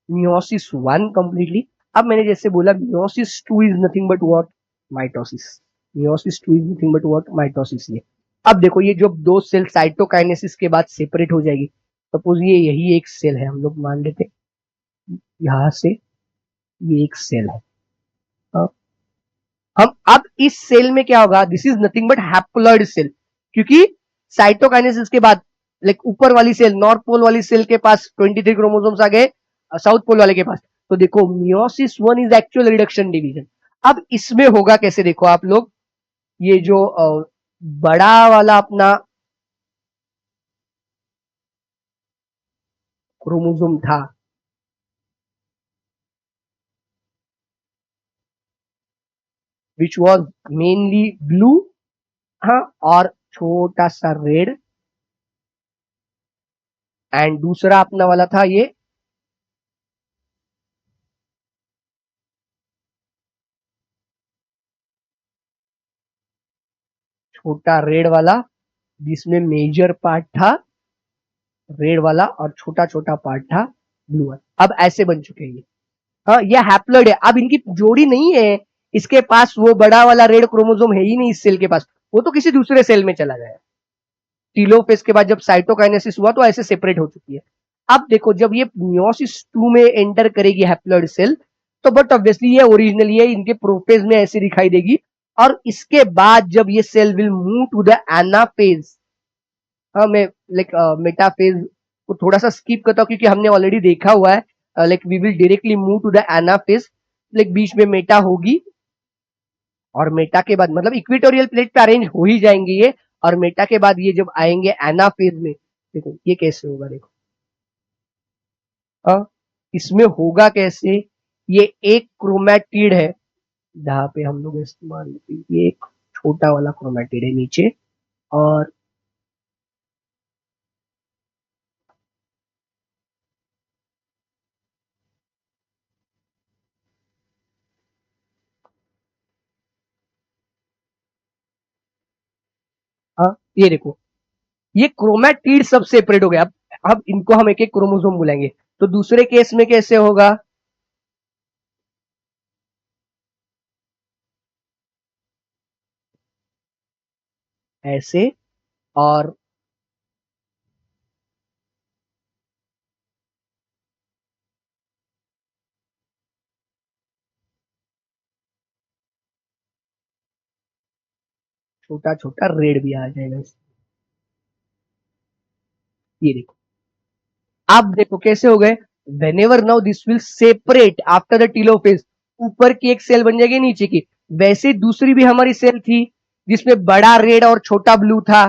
meiosis 1 completely. अब मैंने जैसे बोला meiosis 2 is nothing but what? Mitosis. meiosis 2 is nothing but what? Mitosis। ये अब देखो, ये जो दो सेल साइटोकाइनेसिस के बाद सेपरेट हो जाएगी, सपोज ये यही एक सेल है, हम लोग मान लेते यहां से ये एक सेल है। हम अब इस सेल में क्या होगा, this is nothing but haploid cell, क्योंकि साइटोकाइनेसिस के बाद लाइक ऊपर वाली सेल, नॉर्थ पोल वाली सेल के पास 23 क्रोमोसोम्स आ गए, साउथ पोल वाले के पास। तो देखो meiosis 1 is actual reduction division. अब इसमें होगा कैसे, देखो आप लोग, ये जो बड़ा वाला अपना क्रोमोसोम था, विच वॉज मेनली ब्लू, हाँ, और छोटा सा रेड, एंड दूसरा अपना वाला था ये छोटा रेड वाला, जिसमें मेजर पार्ट था रेड वाला और छोटा छोटा पार्ट था ब्लू वाला। अब ऐसे बन चुके हैं ये। हाँ, ये हैप्लॉइड है। अब इनकी जोड़ी नहीं है, इसके पास वो बड़ा वाला रेड क्रोमोसोम है ही नहीं इस सेल के पास, वो तो किसी दूसरे सेल में चला गया। टीलोफेज के बाद जब साइटोकाइनेसिस हुआ तो ऐसे सेपरेट हो चुकी है। अब देखो, जब ये मियोसिस 2 में एंटर करेगी हैप्लॉइड सेल, तो बट ऑब्वियसली ये ओरिजिनली है, इनके प्रोफेज में ऐसे दिखाई देगी। और इसके बाद जब ये cell will move to the anaphase, हाँ, मैं लाइक मेटाफेज को थोड़ा सा स्किप करता हूँ क्योंकि हमने ऑलरेडी देखा हुआ है, like we will directly move to the anaphase. Like बीच में मेटा होगी, और मेटा के बाद मतलब इक्वेटोरियल प्लेट पे अरेंज हो ही जाएंगे ये, और मेटा के बाद ये जब आएंगे एनाफेज में, देखो ये कैसे होगा, देखो इसमें होगा कैसे, ये एक क्रोमैटिड है जहां पे हम लोग इस्तेमाल, ये एक छोटा वाला क्रोमैटिड है नीचे, और ये देखो, ये क्रोमैटिड सब सेपरेट हो गया। अब इनको हम एक एक क्रोमोसोम बुलाएंगे। तो दूसरे केस में कैसे होगा, ऐसे, और छोटा छोटा रेड भी आ जाएगा ये देखो। आप देखो कैसे हो गए, whenever now this will separate after the telophase, ऊपर की एक सेल बन जाएगी नीचे की। वैसे दूसरी भी हमारी सेल थी जिसमें बड़ा रेड और छोटा ब्लू था।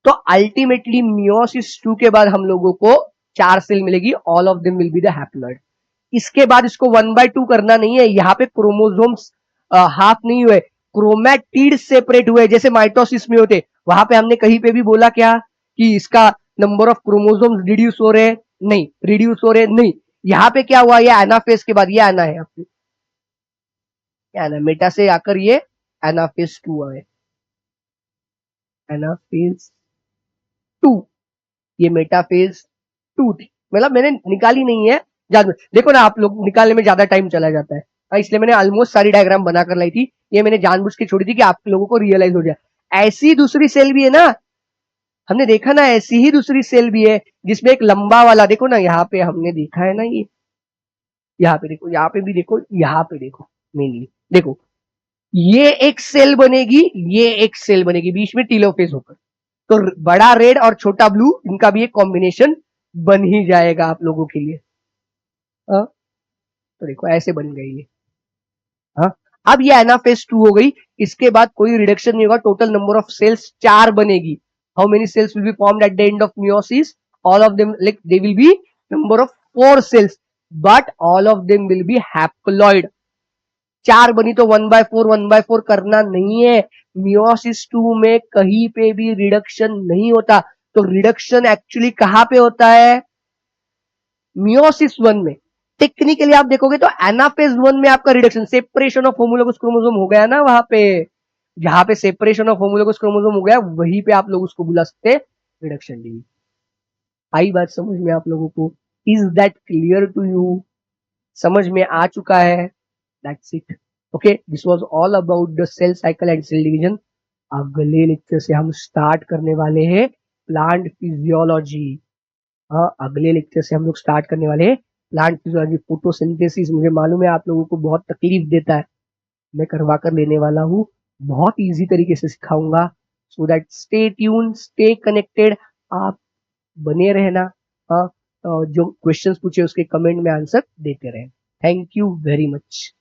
तो अल्टीमेटली मियोसिस 2 के बाद हम लोगों को 4 सेल मिलेगी, all of them will be the haploid. इसके बाद इसको 1/2 करना नहीं है, यहाँ पे क्रोमोसोम्स हाफ नहीं हुए, क्रोमैटिड सेपरेट हुए जैसे माइटोसिस में होते। वहां पे हमने कहीं पे भी बोला क्या कि इसका नंबर ऑफ क्रोमोसोम्स रिड्यूस हो रहे, नहीं रिड्यूस हो रहे, नहीं। यहाँ पे क्या हुआ, ये एनाफेज के बाद ये आना है, आपको आना मेटा से आकर ये एनाफेज 2 आए, एनाफेज 2, ये मेटाफेज 2 थी, मतलब मैंने निकाली नहीं है, याद में देखो ना आप लोग, निकालने में ज्यादा टाइम चला जाता है, इसलिए मैंने ऑलमोस्ट सारी डायग्राम बनाकर लाई थी। ये मैंने जानबूझ के छोड़ी थी कि आप लोगों को रियलाइज हो जाए। ऐसी दूसरी सेल भी है ना, हमने देखा ना, ऐसी ही दूसरी सेल भी है जिसमें एक लंबा वाला, देखो ना यहाँ पे हमने देखा है ना, ये यहाँ पे देखो, यहाँ पे भी देखो, यहाँ पे देखो, मेनली देखो, ये एक सेल बनेगी, ये एक सेल बनेगी, बीच में टीलोफेज होकर। तो बड़ा रेड और छोटा ब्लू, इनका भी एक कॉम्बिनेशन बन ही जाएगा आप लोगों के लिए। हाँ, तो देखो ऐसे बन गई ये। हाँ, अब ये एनाफेज 2 हो गई, इसके बाद कोई रिडक्शन नहीं होगा, टोटल नंबर ऑफ सेल्स 4 बनेगी. How many cells will be formed at the end of meiosis? All of them like they will be number of 4 cells, but all of them will be haploid. 4 बनी तो 1/4 करना नहीं है. Meiosis 2 में कहीं पे भी रिडक्शन नहीं होता. तो रिडक्शन एक्चुअली कहां पे होता है? मियोसिस 1 में. टेक्निकली आप देखोगे तो एनाफेज 1 में आपका reduction, separation of homologous chromosome हो गया ना, वहां पे जहां पे सेपरेशन ऑफ होमोलोगस क्रोमोसोम हो गया वहीं पे आप लोग उसको बुला सकते हैं रिडक्शन डिवीजन. आई बात समझ में आप लोगों को? Is that clear to you? समझ में आ चुका है? That's it. Okay, this was all about the cell cycle and cell division. अगले लेक्चर से हम स्टार्ट करने वाले हैं प्लांट फिजियोलॉजी. हाँ, अगले लेक्चर से हम लोग स्टार्ट करने वाले हैं प्लांट फिजियोलॉजी. फोटोसिंथेसिस मुझे मालूम है आप लोगों को बहुत तकलीफ देता है, मैं करवा कर लेने वाला हूँ, बहुत इजी तरीके से सिखाऊंगा. So that stay tune, stay connected, आप बने रहना. हाँ, जो क्वेश्चंस पूछे उसके कमेंट में आंसर देते रहें. Thank you very much.